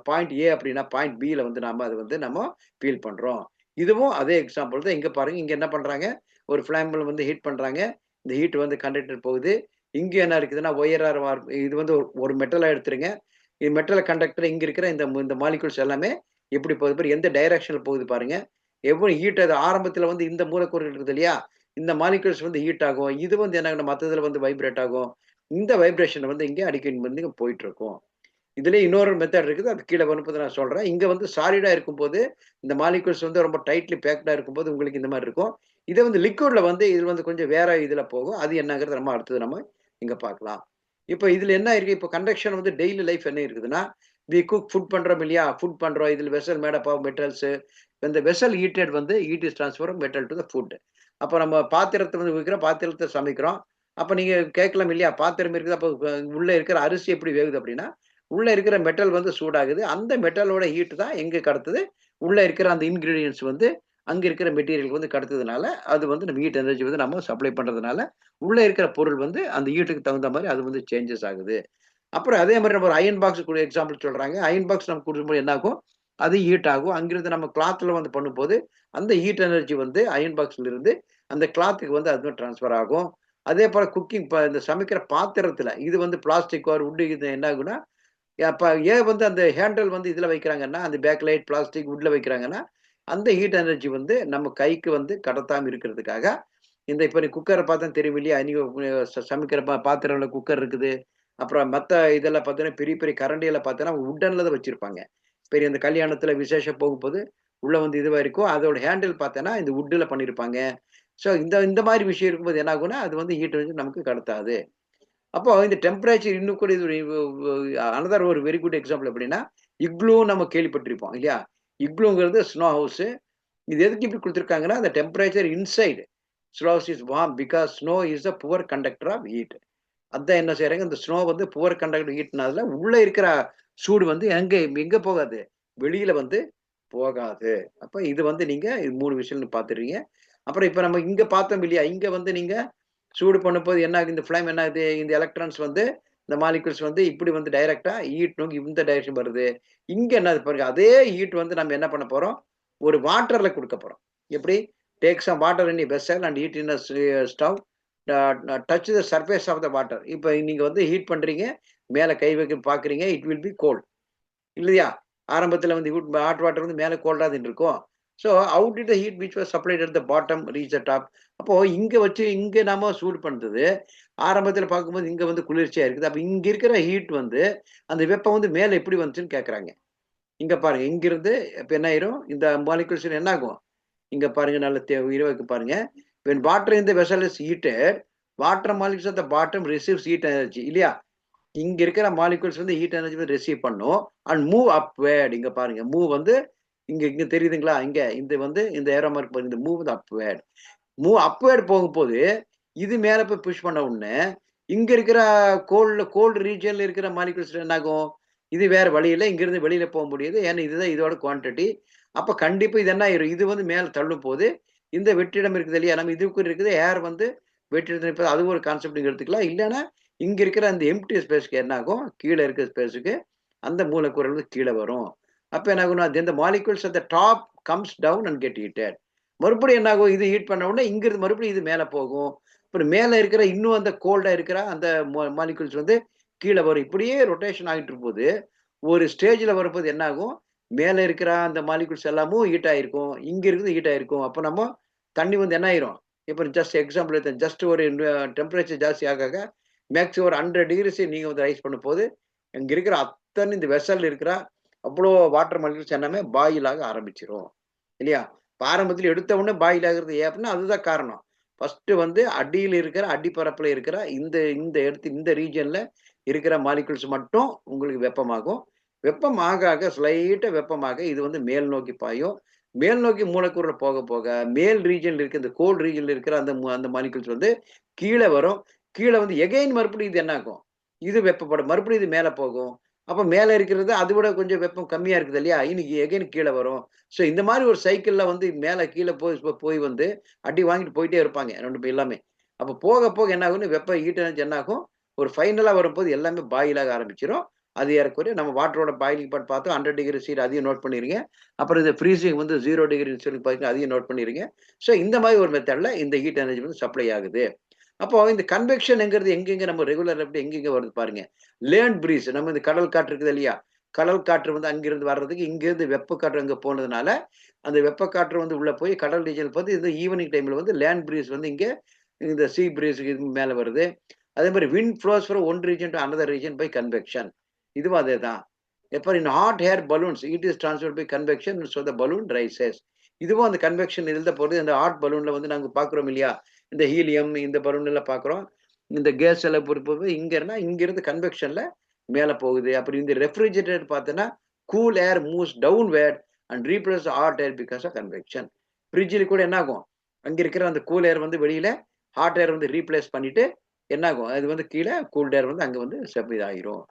பாயிண்ட் ஏ அப்படின்னா பாயிண்ட் பில வந்து நாம அது வந்து நம்ம ஃபீல் பண்றோம். இதுவும் அதே எக்ஸாம்பிள் தான். இங்க பாருங்க. இங்க என்ன பண்றாங்க? ஒரு ஃபிளாம்பிள் வந்து ஹீட் பண்றாங்க. இந்த ஹீட் வந்து கண்டக்டர் போகுது. இங்க என்ன இருக்குதுன்னா ஒயர் இது வந்து ஒரு மெட்டலா எடுத்துருங்க. இது மெட்டல் கண்டக்டர் இங்க இருக்கிற இந்த மாலிக்யூல்ஸ் எல்லாமே எப்படி போகுது பாரு, எந்த டைரக்ஷன்ல போகுது பாருங்க. எவ்வளவு ஹீட் அது ஆரம்பத்துல வந்து இந்த மூலக்கூறுகள் இருக்குது இல்லையா? இந்த மாலிக்யூல்ஸ் வந்து ஹீட் ஆகும். இது வந்து என்ன ஆகும்? மத்ததுல வந்து வைப்ரேட் ஆகும். இந்த வைப்ரேஷன் வந்து இங்க அடிக்கடி வந்து போயிட்டு இருக்கும். இதுலயே இன்னொரு மெத்தட் இருக்குது. அது கீழ வரும்போது நான் சொல்றேன். இங்க வந்து சாலிடா இருக்கும்போது, இந்த மாலிக்யூல்ஸ் வந்து ரொம்ப டைட்லி பேக்டா இருக்கும்போது உங்களுக்கு இந்த மாரி இருக்கும். இதே வந்து லிக்விட்ல வந்து இது வந்து கொஞ்சம் வேற இதுல போகும். அது என்னங்கிறது நம்ம அடுத்தது நம்ம இங்க பார்க்கலாம். இப்ப இதுல என்ன இருக்கு? இப்ப கண்டக்ஷன் வந்து டெய்லி லைஃப் என்ன இருக்குதுன்னா, வி குக் ஃபுட் பண்றோம் இல்லையா? ஃபுட் பண்றோம். இதுல vessel made up of metals. இந்த வெசல் ஹீட்டட் வந்து heat is transfer from metal to the food. அப்ப நம்ம பாத்திரத்த வந்து வைக்கிறோம். பாத்திரத்த சமைக்கிறோம். அப்ப நீங்க கேட்கலாம் இல்லையா? பாத்திரம் இருக்குது. அப்ப உள்ள இருக்கிற அரிசி எப்படி வேகுது அப்படின்னா, உள்ள இருக்கிற மெட்டல் வந்து சூடாகுது. அந்த மெட்டலோட ஹீட் தான் எங்க கடத்துது? உள்ள இருக்கிற அந்த இன்கிரீடியன்ட்ஸ் வந்து அங்க இருக்கிற மெட்டீரியல் வந்து கடத்ததுனால, அது வந்து நம்ம ஹீட் எனர்ஜி வந்து நம்ம சப்ளை பண்றதுனால, உள்ள இருக்கிற பொருள் வந்து அந்த ஹீட்டுக்கு தகுந்த மாரி அது வந்து சேஞ்சஸ் ஆகுது. அப்புறம் அதே மாரி நம்ம ஒரு அயர்ன் பாக்ஸ் கூட எக்ஸாம்பிள் சொல்றாங்க. அயர்ன் பாக்ஸ் நம்ம குடுக்கும்போது என்ன ஆகும்? அது ஹீட் ஆகும். அங்கிருந்து நம்ம கிளாத்ல வந்து பண்ணும்போது, அந்த ஹீட் எனர்ஜி வந்து அயர்ன் பாக்ஸ்ல இருந்து அந்த கிளாத்துக்கு வந்து அது ட்ரான்ஸ்ஃபர் ஆகும். அதே போல குக்கிங் இந்த சமைக்கிற பாத்திரத்துல, இது வந்து பிளாஸ்டிக் ஆர் வுட் இது என்ன ஆகும்னா, அப்ப ஏன் வந்து அந்த ஹேண்டில் வந்து இதுல வைக்கிறாங்கன்னா, அந்த பேக்லைட், பிளாஸ்டிக், வுட்ல வைக்கிறாங்கன்னா, அந்த ஹீட் எனர்ஜி வந்து நம்ம கைக்கு வந்து கடத்தாம இருக்கிறதுக்காக, இந்த இப்ப நீ குக்கரை பார்த்தா தெரியும் இல்லையா? நீங்க சமைக்கிற பாத்திரம்ல குக்கர் இருக்குது. அப்புறம் மத்த இதெல்லாம் பார்த்தீங்கன்னா, பெரிய பெரிய கரண்டியெல்லாம் பார்த்தீங்கன்னா, வுட்டன்ல தான் வச்சிருப்பாங்க. பெரிய இந்த கல்யாணத்துல விசேஷம் போகும்போது, உள்ள வந்து இதுவா இருக்கும். அதோட ஹேண்டில் பார்த்தேன்னா, இந்த வுட்ல பண்ணியிருப்பாங்க. ஸோ இந்த இந்த மாரி விஷயம் இருக்கும்போது என்ன ஆகும்னா, அது வந்து ஹீட் வந்து நமக்கு கடத்தாது. அப்போ இந்த டெம்பரேச்சர் இன்னும் கூட இது அனதர் ஒரு வெரி குட் எக்ஸாம்பிள் எப்படின்னா, இக்ளூ நம்ம கேள்விப்பட்டிருப்போம் இல்லையா? இக்ளூங்கிறது ஸ்னோ ஹவுஸ். இது எதுக்கு இப்படி குடுத்துருக்காங்கன்னா, அந்த temperature inside snow house is warm because snow is a poor conductor of heat. அதான் என்ன செய்றாங்க, இந்த ஸ்னோ வந்து புவர் கண்டக்டர் ஹீட்னால உள்ள இருக்கிற சூடு வந்து எங்க எங்க போகாது? வெளியில வந்து போகாது. அப்ப இது வந்து நீங்க 3 விஷயம் பார்த்துடுறீங்க. அப்புறம் இப்ப நம்ம இங்க பார்த்தோம் இல்லையா? இங்க வந்து நீங்க சூடு பண்ணும்போது என்ன ஆகுது? இந்த ஃப்ளேம் என்ன ஆகுது? இந்த எலக்ட்ரான்ஸ் வந்து இந்த மாலிக்யூல்ஸ் வந்து இப்படி வந்து டைரக்ட்டா ஹீட் நோக்கி இந்த டைரக்ஷன் வருது. இங்க என்னது பாருங்க, அதே ஹீட் வந்து நம்ம என்ன பண்ண போறோம்? ஒரு வாட்டர்ல குடுக்க போறோம். எப்படி? Take some water in a vessel and heat in a stove touch the surface of the water. இப்ப நீங்க வந்து ஹீட் பண்றீங்க. மேல கை வைக்க பார்க்குறீங்க. It will be cold. இல்லையா? ஆரம்பத்தில வந்து ஹாட் வாட்டர் வந்து மேல கோல்டா தான இருக்கும். So how did the heat which was supplied at the bottom reach the top? அப்போ இங்க வச்சு இங்க நாம சூடு பண்றது, ஆரம்பத்தில பார்க்கும்போது இங்க வந்து குளிர்ச்சியா இருக்குது. அப்ப இங்க இருக்கிற ஹீட் வந்து அந்த வெப்பம் வந்து மேல எப்படி வந்துச்சுன்னு கேட்கறாங்க. இங்க பாருங்க. இங்கிருந்து இப்ப என்ன ஆயிரும்? இந்த மாலிக்யூல்ஸ் என்ன ஆகும்? இங்க பாருங்க நல்ல விரிவாக்கி பாருங்க. When water in the vessel is heated, water molecules at the bottom receives heat energy இல்லையா? இங்க இருக்கிற மாலிக்யூல்ஸ் வந்து ஹீட் எனர்ஜி வந்து ரிசீவ் பண்ணும். அண்ட் மூவ் அப்வர்ட் இங்க பாருங்க. மூவ் வந்து இங்க இங்க தெரியுதுங்களா? இங்க இந்த வந்து இந்த ஏரோ மார்க் பாருங்க. இந்த மூவ் வந்து அப்வர்ட். மூவ் அப்வர்ட் போகும்போது, இது மேல போய் புஷ் பண்ண உடனே, இங்க இருக்கிற கோல்டு ரீஜியன்ல இருக்கிற மாலிக்யூல்ஸ் என்ன ஆகும்? இது வேற வழி இல்ல. இங்கிருந்து வெளியில போ முடியாது. ஏன்னா இதுதான் இதோட குவான்டிட்டி. அப்ப கண்டிப்பா இது என்ன ஆயிரும்? இது வந்து மேல தள்ளும்போது, இந்த வெற்றிடம் இருக்குது இல்லையா? நம்ம இதுக்கு இருக்குது ஏர் வந்து வெற்றிடத்துல நிப்பது. அது ஒரு கான்செப்ட் நீங்க எடுத்துக்கலாம். இல்லன்னா, இங்க இருக்கிற அந்த எம்ப்டி ஸ்பேஸ்க்கு என்ன ஆகும்? கீழ இருக்கிற ஸ்பேஸ்க்கு அந்த மூலக்கூறுகள் வந்து கீழ வரும். அப்ப என்ன ஆகும்னா, then the molecules at the top comes down and get heated. மறுபடியும் என்ன ஆகும்? இது ஹீட் பண்ண உடனே இங்கிருந்து மறுபடியும் இது மேல போகும். அப்புறம் மேல இருக்கிற இன்னும் அந்த கோல்டா இருக்கிற அந்த மாலிக்யூல்ஸ் வந்து கீழ வரும். இப்படியே ரொட்டேஷன் ஆயிட்டு இருக்கும்போது, ஒரு ஸ்டேஜ்ல வரும்போது என்ன ஆகும்? மேல இருக்கிற அந்த மாலிக்யூல்ஸ் எல்லாமும் ஹீட் ஆயிருக்கும். இங்க இருக்குது ஹீட் ஆயிருக்கும். அப்ப நம்ம தண்ணி வந்து என்ன ஆயிரும்? இப்ப ஜஸ்ட் எக்ஸாம்பிள் எடுத்தேன். ஜஸ்ட் ஒரு டெம்பரேச்சர் ஜாஸ்தி ஆக ஆக மேக்ஸிமம் ஒரு 100 டிகிரிஸ் நீங்க வந்து ரைஸ் பண்ணும்போது, இங்க இருக்கிற அத்தனை இந்த வெசல்ல இருக்கிற அவ்வளோ வாட்டர் மாலிக்யூல்ஸ் எல்லாமே பாயில் ஆக ஆரம்பிச்சுரும். இல்லையா? இப்ப ஆரம்பத்துல எடுத்த உடனே பாயில் ஆகுறது ஏன் அப்படின்னா, அதுதான் காரணம். ஃபர்ஸ்ட் வந்து அடியில இருக்கிற அடிப்பரப்புல இருக்கிற இந்த இந்த இடத்து இந்த ரீஜியன்ல இருக்கிற மாலிக்யூல்ஸ் மட்டும் உங்களுக்கு வெப்பமாகும். வெப்பம் ஆக ஆக ஸ்லைட்டா வெப்பமாக இது வந்து மேல் நோக்கி பாயும். மேல் நோக்கி மூலக்கூறுல போக போக மேல் ரீஜியன்ல இருக்க இந்த கோல்ட் ரீஜியன்ல இருக்கிற அந்த மாலிக்யூல்ஸ் வந்து கீழ வரும். கீழ வந்து எகைன் மறுபடியும் இது என்ன ஆகும்? இது வெப்பப்படும். மறுபடியும் இது மேல போகும். அப்ப மேல இருக்கிறது அதை விட கொஞ்சம் வெப்பம் கம்மியா இருக்குது இல்லையா? இன்னைக்கு எகைன் கீழ வரும். ஸோ இந்த மாரி ஒரு சைக்கிள்ல வந்து மேல கீழ போய் வந்து அடி வாங்கிட்டு போயிட்டே இருப்பாங்க 2 பேர் எல்லாமே. அப்ப போக போக என்ன ஆகும்னு ஹீட் எனர்ஜி என்ன ஆகும்? ஒரு ஃபைனலா வரும்போது எல்லாமே பாயில் ஆக ஆரம்பிச்சுரும். அது ஏறக்குறைய நம்ம வாட்டரோட பாயிலிங் பாயிண்ட் பார்த்தோம் 100 டிகிரி சி அதையும் நோட் பண்ணிருங்க. அப்புறம் இந்த ஃப்ரீசிங் வந்து 0 டிகிரி சொல்லி பார்த்தீங்கன்னா அதையும் நோட் பண்ணிருங்க. ஸோ இந்த மாரி ஒரு மெத்தட்ல இந்த ஹீட் எனர்ஜி வந்து சப்ளை ஆகுது. அப்போ இந்த கன்வெக்ஷன்ங்கிறது எங்கெங்க நம்ம ரெகுலர் எப்படி எங்கெங்க வருது பாருங்க. லேர்ன்ட் ப்ரீஸ் நம்ம இந்த கடல் காற்று இருக்குது இல்லையா? கடல் காற்று வந்து அங்கிருந்து வர்றதுக்கு இங்கிருந்து வெப்ப காற்று அங்க போனதுனால, அந்த வெப்ப காற்று வந்து உள்ள போய் கடல் ரீஜியன் வந்து இந்த ஈவினிங் டைம்ல வந்து லேண்ட் ப்ரீஸ் வந்து இங்க இந்த சீ ப்ரீஸ் இது மேல வருது. அதே மாரி wind flows from one region to another region by convection. இதுவும் அதேதான். எப்ப in hot air balloons heat is transferred by convection so the balloon rises. இதுவும் அந்த கன்வெக்ஷன் இதுல தான் போறது. இந்த ஹாட் பலூன்ல வந்து நாங்க பார்க்கிறோம் இல்லையா? இந்த ஹீலியம் இந்த பலூன் எல்லாம் பார்க்கிறோம். இந்த கேஸ் எல்லாம் பொறுப்பது இங்கிருந்து கன்வெக்ஷன்ல மேல போகுது. அப்புறம் இந்த ரெஃப்ரிஜரேட்டர் பார்த்தோன்னா, cool air moves downward and replace hot air because of convection. ஃப்ரிட்ஜ்ல கூட என்ன ஆகும்? அங்க இருக்கிற அந்த கூல் ஏர் வந்து வெளியில ஹாட் ஏர் வந்து ரீப்ளேஸ் பண்ணிட்டு என்ன ஆகும்? அது வந்து கீழ கூல்ட் ஏர் வந்து அங்க வந்து இதாயிரும்.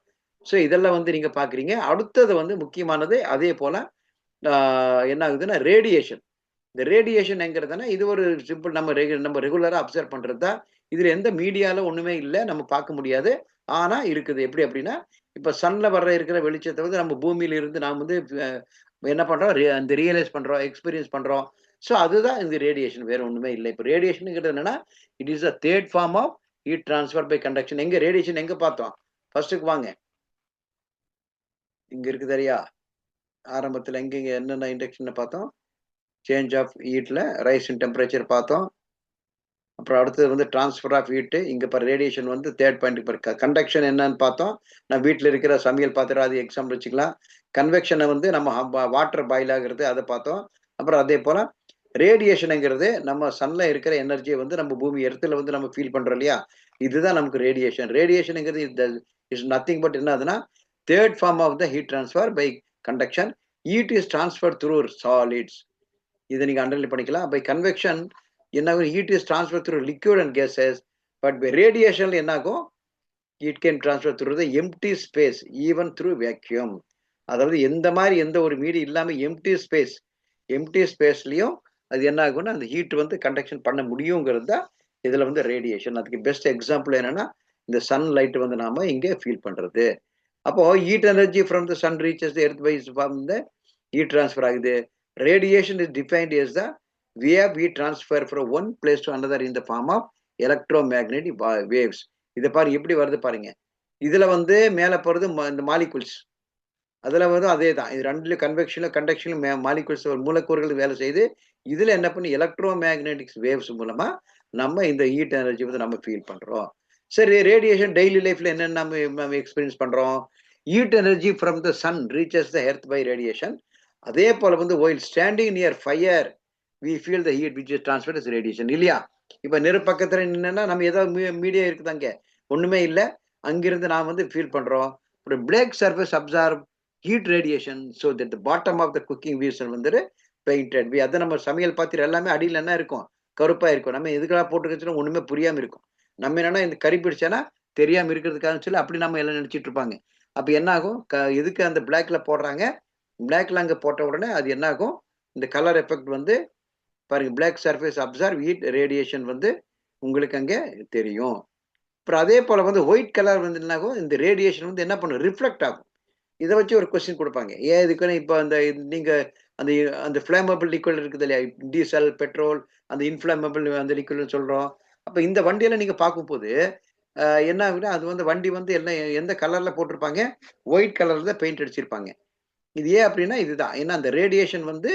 ஸோ இதெல்லாம் வந்து நீங்க பார்க்குறீங்க. அடுத்தது வந்து முக்கியமானது அதே போல ஆ என்ன ஆகுதுன்னா ரேடியேஷன். இந்த ரேடியேஷன்ங்கிறதுனா இது ஒரு சிம்பிள் நம்ம ரெகுலரா அப்சர்வ் பண்றது தான். இதுல எந்த மீடியால ஒண்ணுமே இல்ல. நம்ம பார்க்க முடியாது. ஆனா இருக்குது. எப்படி அப்படின்னா, இப்ப சன்ல இருக்கிற வெளிச்சத்த வந்து நம்ம பூமியில இருந்து நாம் வந்து அ என்ன பண்றோம்? அந்த ரியலைஸ் பண்றோம், எக்ஸ்பீரியன்ஸ் பண்றோம். ஸோ அதுதான் இந்த ரேடியேஷன். வேற ஒண்ணுமே இல்ல. இப்ப ரேடியேஷன்ங்கிறது என்னன்னா, it is a third form of heat transfer by conduction. எங்க ரேடியேஷன் எங்க பார்த்தோம்? ஃபர்ஸ்ட்க்கு வாங்க. இங்க இருக்குது இல்லையா? ஆரம்பத்துல எங்கெங்க என்னென்ன இண்டக்ஷன்ல பார்த்தோம்? சேஞ்ச் ஆஃப் ஹீட்ல ரைஸ் இன் டெம்பரேச்சர் பார்த்தோம். அப்புறம் அடுத்தது வந்து டிரான்ஸ்ஃபர் ஆஃப் ஹீட்டு. இங்க இப்போ ரேடியேஷன் வந்து தேர்ட் பாயிண்ட். இப்போ கண்டக்ஷன் என்னன்னு பார்த்தோம். நான் வீட்டில் இருக்கிற சமையல் பாத்திரம் அது எக்ஸாம்பிள் வச்சுக்கலாம். கன்வெக்ஷனை வந்து நம்ம வாட்டர் பாயில் ஆகுறது அதை பார்த்தோம். அப்புறம் அதே போல ரேடியேஷனுங்கிறது நம்ம சன்ல இருக்கிற எனர்ஜியை வந்து நம்ம பூமி இடத்துல வந்து நம்ம ஃபீல் பண்றோம் இல்லையா, இதுதான் நமக்கு ரேடியேஷன். ரேடியேஷனுங்கிறது இஸ் நத்திங் பட் என்ன ஆகுதுன்னா third form of the heat transfer by conduction. Heat is transfer through solids. இதை நீங்க அண்டர்லைன் பண்ணிக்கலாம். பை கன்வெக்ஷன் என்ன ஆகும், heat is transfer through liquid and gases. But by ரேடியேஷன்ல என்ன ஆகும், it can transfer through the empty space even through vacuum. அதாவது எந்த மாதிரி எந்த ஒரு மீடியம் இல்லாம எம்டி ஸ்பேஸ்லயும் அது என்ன ஆகும்னா அந்த ஹீட் வந்து கண்டக்ஷன் பண்ண முடியுங்கிறது தான் இதுல வந்து ரேடியேஷன். அதுக்கு பெஸ்ட் எக்ஸாம்பிள் என்னன்னா இந்த சன் லைட் வந்து நாம இங்கே ஃபீல் பண்றது. அப்போ heat energy from the sun reaches the earth by form the heat transfer ஆகுது. Radiation is defined as the way of heat transfer from one place to another in the form of electromagnetic waves. இதை பாருங்க எப்படி வருது பாருங்க. இதுல வந்து மேல போறது இந்த மாலிகுல்ஸ், அதுல வந்து அதே தான். இது ரெண்டுலயும் கன்வெக்ஷன்ல கண்டக்ஷன்ல மாலிகுல்ஸ் மூலக்கூறுகள் வேலை செய்யுது. இதுல என்ன பண்ணி எலக்ட்ரோ மேக்னெட்டிக்ஸ் வேவ்ஸ் மூலமா நம்ம இந்த ஹீட் எனர்ஜி வந்து நம்ம ஃபீல் பண்றோம். சரி, ரேடியேஷன் டெய்லி லைஃப்ல என்னென்ன நம்ம எக்ஸ்பீரியன்ஸ் பண்றோம். Heat energy from the sun reaches the earth by radiation. அதே போல வந்து while standing near fire we feel the heat which is transferred as radiation இல்லையா. இப்ப நெருப்பக்கத்துல நின்னா நம்ம ஏதாவது மீடியா இருக்குது, அங்க ஒண்ணுமே இல்லை, அங்கிருந்து நான் வந்து ஃபீல் பண்றோம். ஒரு black surface absorb heat radiation so that the bottom of the cooking vessel வந்து பெயிண்டட். அதை நம்ம சமையல் பாத்திரம் எல்லாமே அடியில் என்ன இருக்கும், கருப்பா இருக்கும். நம்ம எதுக்கெல்லாம் போட்டுக்கிச்சுன்னா ஒண்ணுமே புரியாம இருக்கும். நம்ம என்னன்னா இந்த கறி பிடிச்சானா தெரியாம இருக்கிறதுக்காக சொல்லி அப்படி நம்ம எல்லாம் நினைச்சிட்டு இருப்பாங்க. அப்ப என்ன ஆகும், எதுக்கு அந்த பிளாக்ல போடுறாங்க, பிளாக்ல அங்க போட்ட உடனே அது என்ன ஆகும், இந்த கலர் எஃபெக்ட் வந்து பாருங்க, black surface observe heat radiation வந்து உங்களுக்கு அங்கே தெரியும். அப்புறம் அதே போல வந்து ஒயிட் கலர் வந்து என்ன ஆகும், இந்த ரேடியேஷன் வந்து என்ன பண்ணும், ரிஃப்ளெக்ட் ஆகும். இதை வச்சு ஒரு கொஸ்டின் கொடுப்பாங்க. ஏன் இதுக்குன்னு இப்போ அந்த நீங்க அந்த அந்த ஃபிளேமபிள் லிக்விட் இருக்குது இல்லையா, டீசல் பெட்ரோல் அந்த இன்ஃபிளேமபிள் அந்த லிக்விட்னு சொல்றோம். அப்ப இந்த வண்டியெல்லாம் நீங்க பார்க்கும்போது என்ன ஆகுதுன்னா அது வந்து வண்டி வந்து எல்லாம் எந்த கலர்ல போட்டிருப்பாங்க, ஒயிட் கலர்ல தான் பெயிண்ட் அடிச்சிருப்பாங்க. இது ஏன் அப்படின்னா இதுதான். ஏன்னா அந்த ரேடியேஷன் வந்து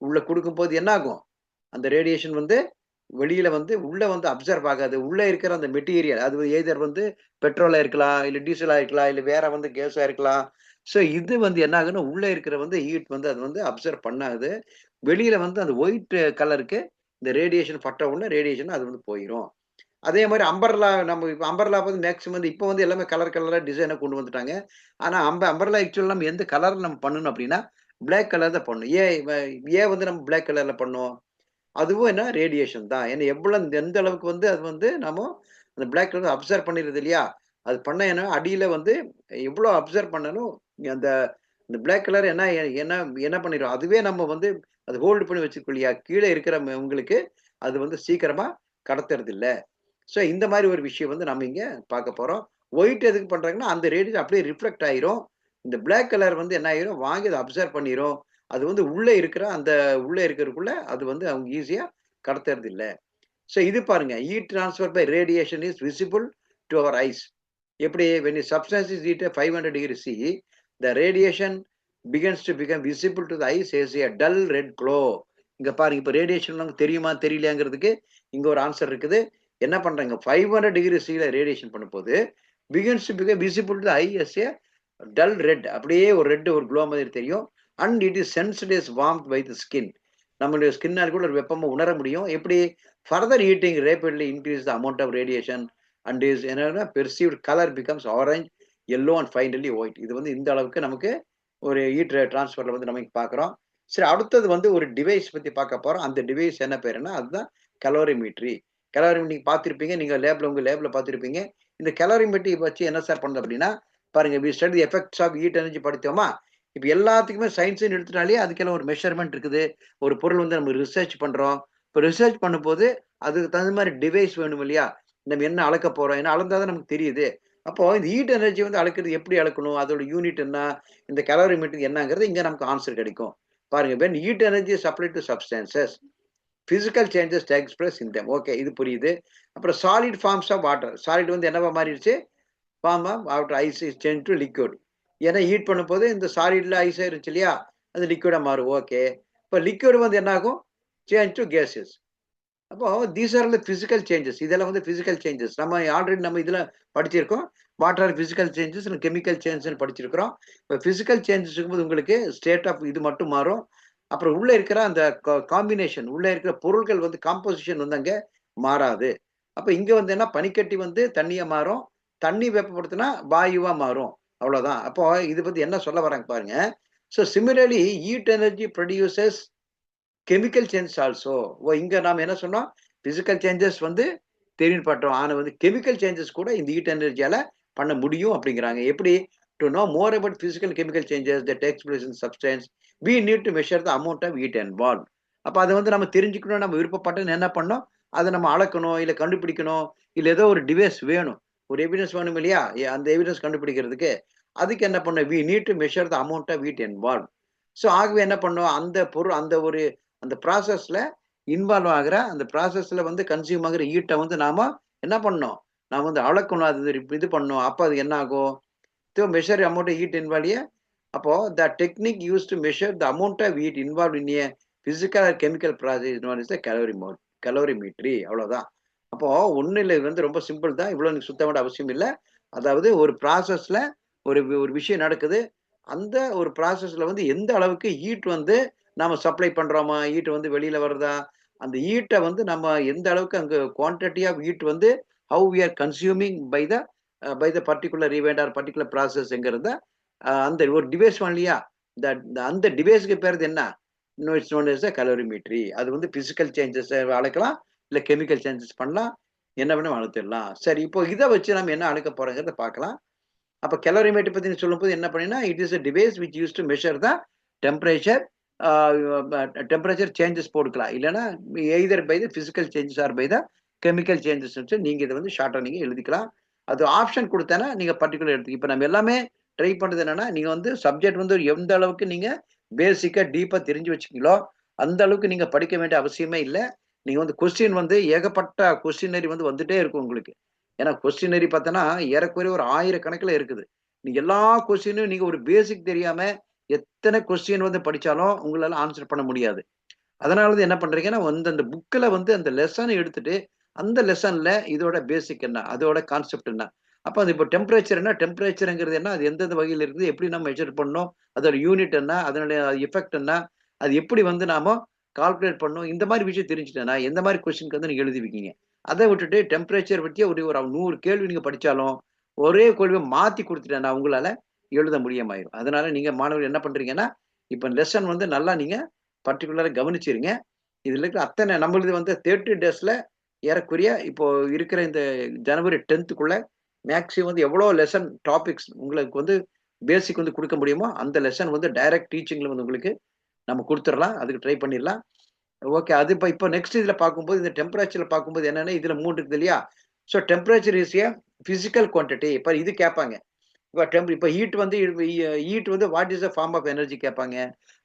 உள்ள கொடுக்கும்போது என்ன ஆகும், அந்த ரேடியேஷன் வந்து வெளியில வந்து உள்ள வந்து அப்சர்வ் ஆகாது. உள்ள இருக்கிற அந்த மெட்டீரியல் அது எய்தர் வந்து பெட்ரோலா இருக்கலாம், இல்ல டீசலா இருக்கலாம், இல்ல வேற வந்து கேஸா இருக்கலாம். ஸோ இது வந்து என்ன ஆகுன்னா உள்ள இருக்கிற வந்து ஹீட் வந்து அது வந்து அப்சர்வ் பண்ணாது. வெளியில வந்து அந்த ஒயிட் கலருக்கு இந்த ரேடியேஷன் பட்ட உடனே ரேடியேஷன் அது வந்து போயிடும். அதே மாதிரி அம்பர்லா, நம்ம இப்போ அம்பர்லா வந்து மேக்ஸிமம் வந்து இப்போ வந்து எல்லாமே கலர் கலரா டிசைனை கொண்டு வந்துட்டாங்க. ஆனா அம்பர்லா ஆக்சுவலா நம்ம எந்த கலர் நம்ம பண்ணணும் அப்படின்னா பிளாக் கலர் தான் பண்ணணும். ஏன் வந்து நம்ம பிளாக் கலர்ல பண்ணுவோம், அதுவும் என்ன ரேடியேஷன் தான். ஏன்னா எவ்வளவு எந்த அளவுக்கு வந்து அது வந்து நம்ம அந்த பிளாக் கலர் அப்சர்வ் பண்ணிடுது இல்லையா, அது பண்ண என்ன அடியில வந்து எவ்வளவு அப்சர்வ் பண்ணணும், அந்த இந்த பிளாக் கலர் என்ன என்ன என்ன பண்ணிடும், அதுவே நம்ம வந்து அது ஹோல்டு பண்ணி வச்சிருக்கோம் இல்லையா, கீழே இருக்கிற உங்களுக்கு அது வந்து சீக்கிரமா கடத்துறது இல்லை. ஸோ இந்த மாதிரி ஒரு விஷயம் வந்து நம்ம இங்க பார்க்க போறோம். ஒயிட் எதுக்கு பண்றாங்கன்னா அந்த ரேடியஸ் அப்படியே ரிஃப்ளெக்ட் ஆயிரும். இந்த பிளாக் கலர் வந்து என்ன ஆயிரும், வாங்கி அதை அப்சர்வ் பண்ணிரும். அது வந்து உள்ள இருக்கிற அந்த உள்ள இருக்கிறதுக்குள்ள அது வந்து அவங்க ஈஸியா கடத்துறது இல்ல. ஸோ இது பாருங்க, heat transfer by radiation is visible to our eyes. எப்படி when a substance is heated 500 degrees C, the radiation begins to become visible to the eyes as a dull red glow. இங்க பாருங்க, இப்ப radiation நமக்கு தெரியுமா தெரியலையாங்கிறதுக்கு இங்க ஒரு answer இருக்குது. என்ன பண்றாங்க, 500 டிகிரி சில ரேடியேஷன் பண்ணும்போது begins to become visible to the eye as a dull red, அப்படியே ஒரு ரெட் ஒரு க்ளோ மாதிரி தெரியும். And it is sensed as warmth by the skin. நம்மளுடைய ஸ்கின்னால் கூட ஒரு வெப்பமா உணர முடியும். எப்படி further heating rapidly increase the amount of radiation and is என்னன்னா perceived color becomes orange, yellow and finally white. இது வந்து இந்த அளவுக்கு நமக்கு ஒரு ஹீட் டிரான்ஸ்ஃபர்ல வந்து நமக்கு பார்க்குறோம். சரி, அடுத்தது வந்து ஒரு டிவைஸ் பத்தி பார்க்க போறோம். அந்த டிவைஸ் என்ன பேருன்னா அதுதான் கலோரிமீட்ரி. கலோரிமீட்டர் நீங்க பார்த்திருப்பீங்க, நீங்க உங்க லேப்ல பார்த்திருப்பீங்க. இந்த கலோரிமீட்டரி வச்சு என்ன சார் பண்ணுது அப்படின்னா பாருங்க, we study effects of heat energy படித்தோமா. இப்போ எல்லாத்துக்குமே சயின்ஸ்ன்னு எடுத்துட்டாலே அதுக்கெல்லாம் ஒரு மெஷர்மெண்ட் இருக்குது. ஒரு பொருள் வந்து நம்ம ரிசர்ச் பண்றோம். இப்போ ரிசர்ச் பண்ணும்போது அதுக்கு தகுந்த மாதிரி டிவைஸ் வேணும் இல்லையா, நம்ம என்ன அளக்க போறோம், ஏன்னா அளந்தாதான் நமக்கு தெரியுது. அப்போ இந்த ஹீட் எனர்ஜி வந்து அளக்கிறது எப்படி அளக்கணும், அதோட யூனிட் என்ன, இந்த கலோரிமீட்டர் என்னங்கிறது இங்க நமக்கு ஆன்சர் கிடைக்கும். பாருங்க, when heat energy is supplied to substances, physical changes takes place in them. Okay, இது புரியுது. அப்புறம் solid forms of water. Solid வந்து என்னவா மாறிடுச்சு, form of water ice is change to liquid. ஏன்னா ஹீட் பண்ணும்போது இந்த சாலிட்ல ஐஸ் இருந்துச்சு இல்லையா, அது லிக்விடா மாறும். ஓகே, இப்போ லிக்விட் வந்து என்ன ஆகும், சேஞ்ச் டு கேசஸ். அப்போ these are the physical changes. இதெல்லாம் வந்து பிசிக்கல் சேஞ்சஸ். நம்ம ஆல்ரெடி நம்ம இதுல படிச்சிருக்கோம். What are physical changes and chemical சேஞ்சஸ்ன்னு படிச்சிருக்கிறோம். இப்போ பிசிக்கல் சேஞ்சஸ் இருக்கும்போது உங்களுக்கு ஸ்டேட் ஆஃப் இது மட்டும் மாறும். அப்புறம் உள்ள இருக்கிற அந்த காம்பினேஷன், உள்ள இருக்கிற பொருட்கள் வந்து காம்போசிஷன் வந்து அங்க மாறாது. அப்ப இங்க வந்து என்ன பனிக்கட்டி வந்து தண்ணியா மாறும். தண்ணி வெப்பப்படுத்தினா வாயுவா மாறும். அவ்வளவுதான். அப்போ இது பத்தி என்ன சொல்ல வராங்க பாருங்க. So similarly heat energy produces chemical changes also. இங்க நாம என்ன சொன்னோம்? பிசிக்கல் சேஞ்சஸ் வந்து தெரியும் பட்டோம். ஆனா வந்து கெமிக்கல் சேஞ்சஸ் கூட இந்த ஹீட் எனர்ஜியால பண்ண முடியும் அப்படிங்கிறாங்க. எப்படி? To know more about physical chemical changes that takes place in substance, we need to measure the amount of heat involved. அப்ப அத வந்து நம்ம தெரிஞ்சுக்கணும். நம்ம விருப்பப்பட்டு என்ன பண்ணணும்? அத நம்ம அளக்கணும், இல்ல கண்டுபிடிக்கணும், இல்ல ஏதோ ஒரு டிவைஸ் வேணும். ஒரு எவிடன்ஸ் வேணும் இல்லையா? அந்த எவிடன்ஸ் கண்டுபிடிக்கிறதுக்கு. அதுக்கு என்ன பண்ணணும்? We need to measure the amount of heat involved. So ஆகவே என்ன பண்ணணும்? அந்த பொருள் அந்த ஒரு அந்த ப்ராசஸ்ல இன்வால்வ் ஆகுற அந்த ப்ராசஸ்ல வந்து கன்சியூம் ஆகுற ஹீட்ட வந்து நாம என்ன பண்ணணும்? நாம வந்து அளக்கணும். அது இது பண்ணணும். அப்ப அது என்ன ஆகும்? To measure amount of heat involve அப்போ the technique use to measure the amount of heat involve in a physical or chemical process known as the calorimetry. அவ்வளவுதான். அப்போ ஒண்ணு இல்ல. இது வந்து ரொம்ப சிம்பிள் தான். இவ்வளவு சுத்த வேண்டிய அவசியம் இல்ல. அதாவது ஒரு ப்ராசஸ்ல ஒரு ஒரு விஷயம் நடக்குது. அந்த ஒரு ப்ராசஸ்ல வந்து எந்த அளவுக்கு ஹீட் வந்து நாம சப்ளை பண்றோமா? ஹீட் வந்து வெளியில வருதா? அந்த ஹீட்ட வந்து நம்ம எந்த அளவுக்கு அங்க குவான்டிட்டி ஆஃப் ஹீட் வந்து how we are consuming by the particular event or particular ப்ராசஸ்ங்கிறத அந்த ஒரு டிவைஸ் இல்லையா? அந்த டிவைஸ்க்கு பேரு என்ன? It's known as calorimetry. அது வந்து பிசிக்கல் சேஞ்சஸ் அளக்கலாம். இல்ல கெமிக்கல் சேஞ்சஸ் பண்ணலாம். என்ன வேணா அளந்துடலாம். சரி, இப்போ இத வச்சு நம்ம என்ன அளக்க போறோங்கிறத பார்க்கலாம். அப்ப கலோரிமீட்டர் பத்தி சொல்லும்போது என்ன பண்ணீங்கன்னா, it is a device which use to measure the temperature. Ah temperature changes போட்டுக்கலாம். இல்லன்னா either by the physical changes or by the chemical changes வச்சு நீங்க இத வந்து ஷார்ட்டா நீங்க எழுதிக்கலாம். அது ஆப்ஷன் குடுத்தேன்னா, நீங்க பர்ட்டிகுலர் எடுத்து இப்ப நம்ம எல்லாமே ட்ரை பண்றது என்னன்னா, நீங்க வந்து சப்ஜெக்ட் வந்து எந்த அளவுக்கு நீங்க பேசிக்கா, டீப்பா தெரிஞ்சு வச்சுக்கீங்களோ, அந்த அளவுக்கு நீங்க படிக்க வேண்டிய அவசியமே இல்ல. நீங்க வந்து கொஸ்டின் வந்து ஏகப்பட்ட கொஸ்டினரி வந்து வந்துட்டே இருக்கும் உங்களுக்கு. ஏன்னா கொஸ்டினரி பார்த்தோன்னா, ஏறக்குறைய ஒரு 1000 கணக்குல இருக்குது. நீங்க எல்லா கொஸ்டினும் நீங்க ஒரு பேசிக் தெரியாம எத்தன கொஸ்டின் வந்து படிச்சாலும் உங்களால ஆன்சர் பண்ண முடியாது. அதனால தான் என்ன பண்றீங்கன்னா, வந்து அந்த புக்ல வந்து அந்த லெசன எடுத்துட்டு, அந்த லெசன்ல இதோட பேசிக் என்ன? அதோட கான்செப்ட் என்ன? அப்ப அது இப்ப டெம்பரேச்சர் என்ன? டெம்பரேச்சர்ங்கிறது என்ன? அது எந்தெந்த வகையில இருக்குது? எப்படி நம்ம மெஷர் பண்ணணும்? அதோட யூனிட் என்ன? அதனுடைய எஃபெக்ட் என்ன? அது எப்படி வந்து நாம கால்குலேட் பண்ணணும்? இந்த மாரி விஷயம் தெரிஞ்சுட்டேன்னா, எந்த மாரி கொஸ்டின்க்கு வந்து நீங்க எழுதுவீங்க. அத விட்டுட்டு டெம்பரேச்சர் பத்தியே ஒரு ஒரு 100 கேள்வி நீங்க படிச்சாலும், ஒரே கேள்விய மாத்தி குடுத்துட்டேன்னா, உங்களால எழுத முடியாம ஆயிரும். அதனால நீங்க மாணவர்கள் என்ன பண்றீங்கன்னா, இப்ப லெசன் வந்து நல்லா நீங்க பர்ட்டிகுலரா கவனிச்சிருங்க. இதுல இருக்கிற அத்தனை நம்மளுது வந்து 30 டேஸ்ல ஏறக்குறைய இப்போ இருக்கிற இந்த ஜனவரி 10க்குள்ள மேக்ஸிமம் வந்து எவ்வளோ லெசன் டாபிக்ஸ் உங்களுக்கு வந்து பேசிக் வந்து குடுக்க முடியுமோ, அந்த லெசன் வந்து டைரக்ட் டீச்சிங்ல வந்து உங்களுக்கு நம்ம குடுத்துறலாம். அதுக்கு ட்ரை பண்ணிறலாம். ஓகே. அது இப்ப நெக்ஸ்ட் இதுல பார்க்கும்போது, இந்த டெம்பரேச்சர்ல பார்க்கும்போது என்னன்னா, இதுல 3 இருக்குது இல்லையா? So temperature is a physical quantity. இப்ப இது கேட்பாங்க. இப்ப ஹீட் வந்து what is the form of energy கேட்பாங்க.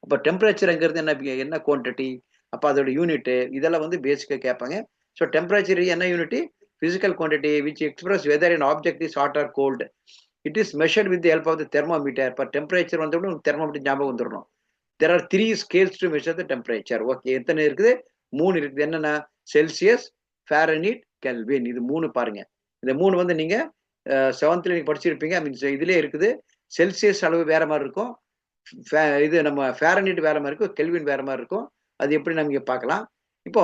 அப்ப டெம்பரேச்சர்ங்கிறது என்ன குவான்டிட்டி? அப்ப அதோட யூனிட் இதெல்லாம் வந்து பேசிக்கா கேட்பாங்க. ஸோ டெம்பரேச்சர் என்ன unit? Physical quantity which express whether an object is hot or cold. It is measured with the help of the thermometer. இப்ப டெம்பரேச்சர் வந்தவுடனே தெர்மோமீட்டர் ஞாபகம் வந்துரணும். There are 3 scales to measure the temperature. Okay. எத்தன இருக்குது? 3 இருக்குது. என்னென்ன? Celsius, Fahrenheit, Kelvin. இது 3 பாருங்க. இந்த 3 வந்து நீங்க 7த்ல நீங்க படிச்சிருப்பீங்க. ஐ மீன் இதுலயே இருக்குது. செல்சியஸ் அளவு வேற மாரி இருக்கும். இது நம்ம ஃபாரன்ஹீட் வேற மாரி இருக்கும். கெல்வின் வேற மாரி இருக்கும். அது எப்படி நம்ம இங்க பார்க்கலாம். இப்போ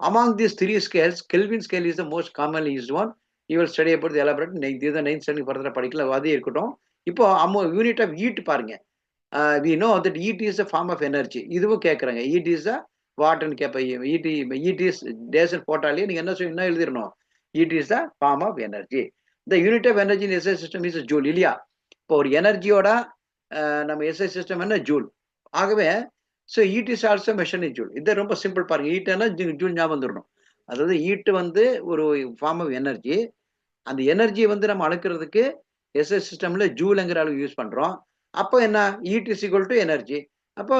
among these 3 scales, Kelvin scale is the most commonly used one. You will study about the elaborate இதுதான் 9த் ஸ்டாண்டர்ட் ஃபர்தரா படிக்கலாம். அது இருக்கட்டும். இப்போ யூனிட் ஆஃப் ஹீட் பாருங்க. We know that heat is a form of energy. இதுவும் கேட்கறாங்க. ஹீட் இஸ் அ வாட்ன்னு கேட்ப ஹீட் இஸ் டேஸ்ன்னு போட்டாலே நீங்க என்ன எழுதிரணும்? Heat is a form of energy. The unit of energy in SI system is joule இல்லையா? இப்போ ஒரு எனர்ஜியோட நம்ம எஸ்ஐ சிஸ்டம் என்ன? ஜூல். ஆகவே so heat is also measured in joule. இது ரொம்ப சிம்பிள் பாருங்க. ஹீட்னா ஜூல் ஞாபகம் வந்துரணும். அதாவது ஹீட் வந்து ஒரு ஃபார்ம் ஆஃப் எனர்ஜி. அந்த எனர்ஜிய வந்து நம்ம அளக்கிறதுக்கு எஸ்ஐ சிஸ்டம்ல ஜூல்ங்கிற அளவு யூஸ் பண்றோம். அப்போ என்ன? Heat is equal to energy. அப்போ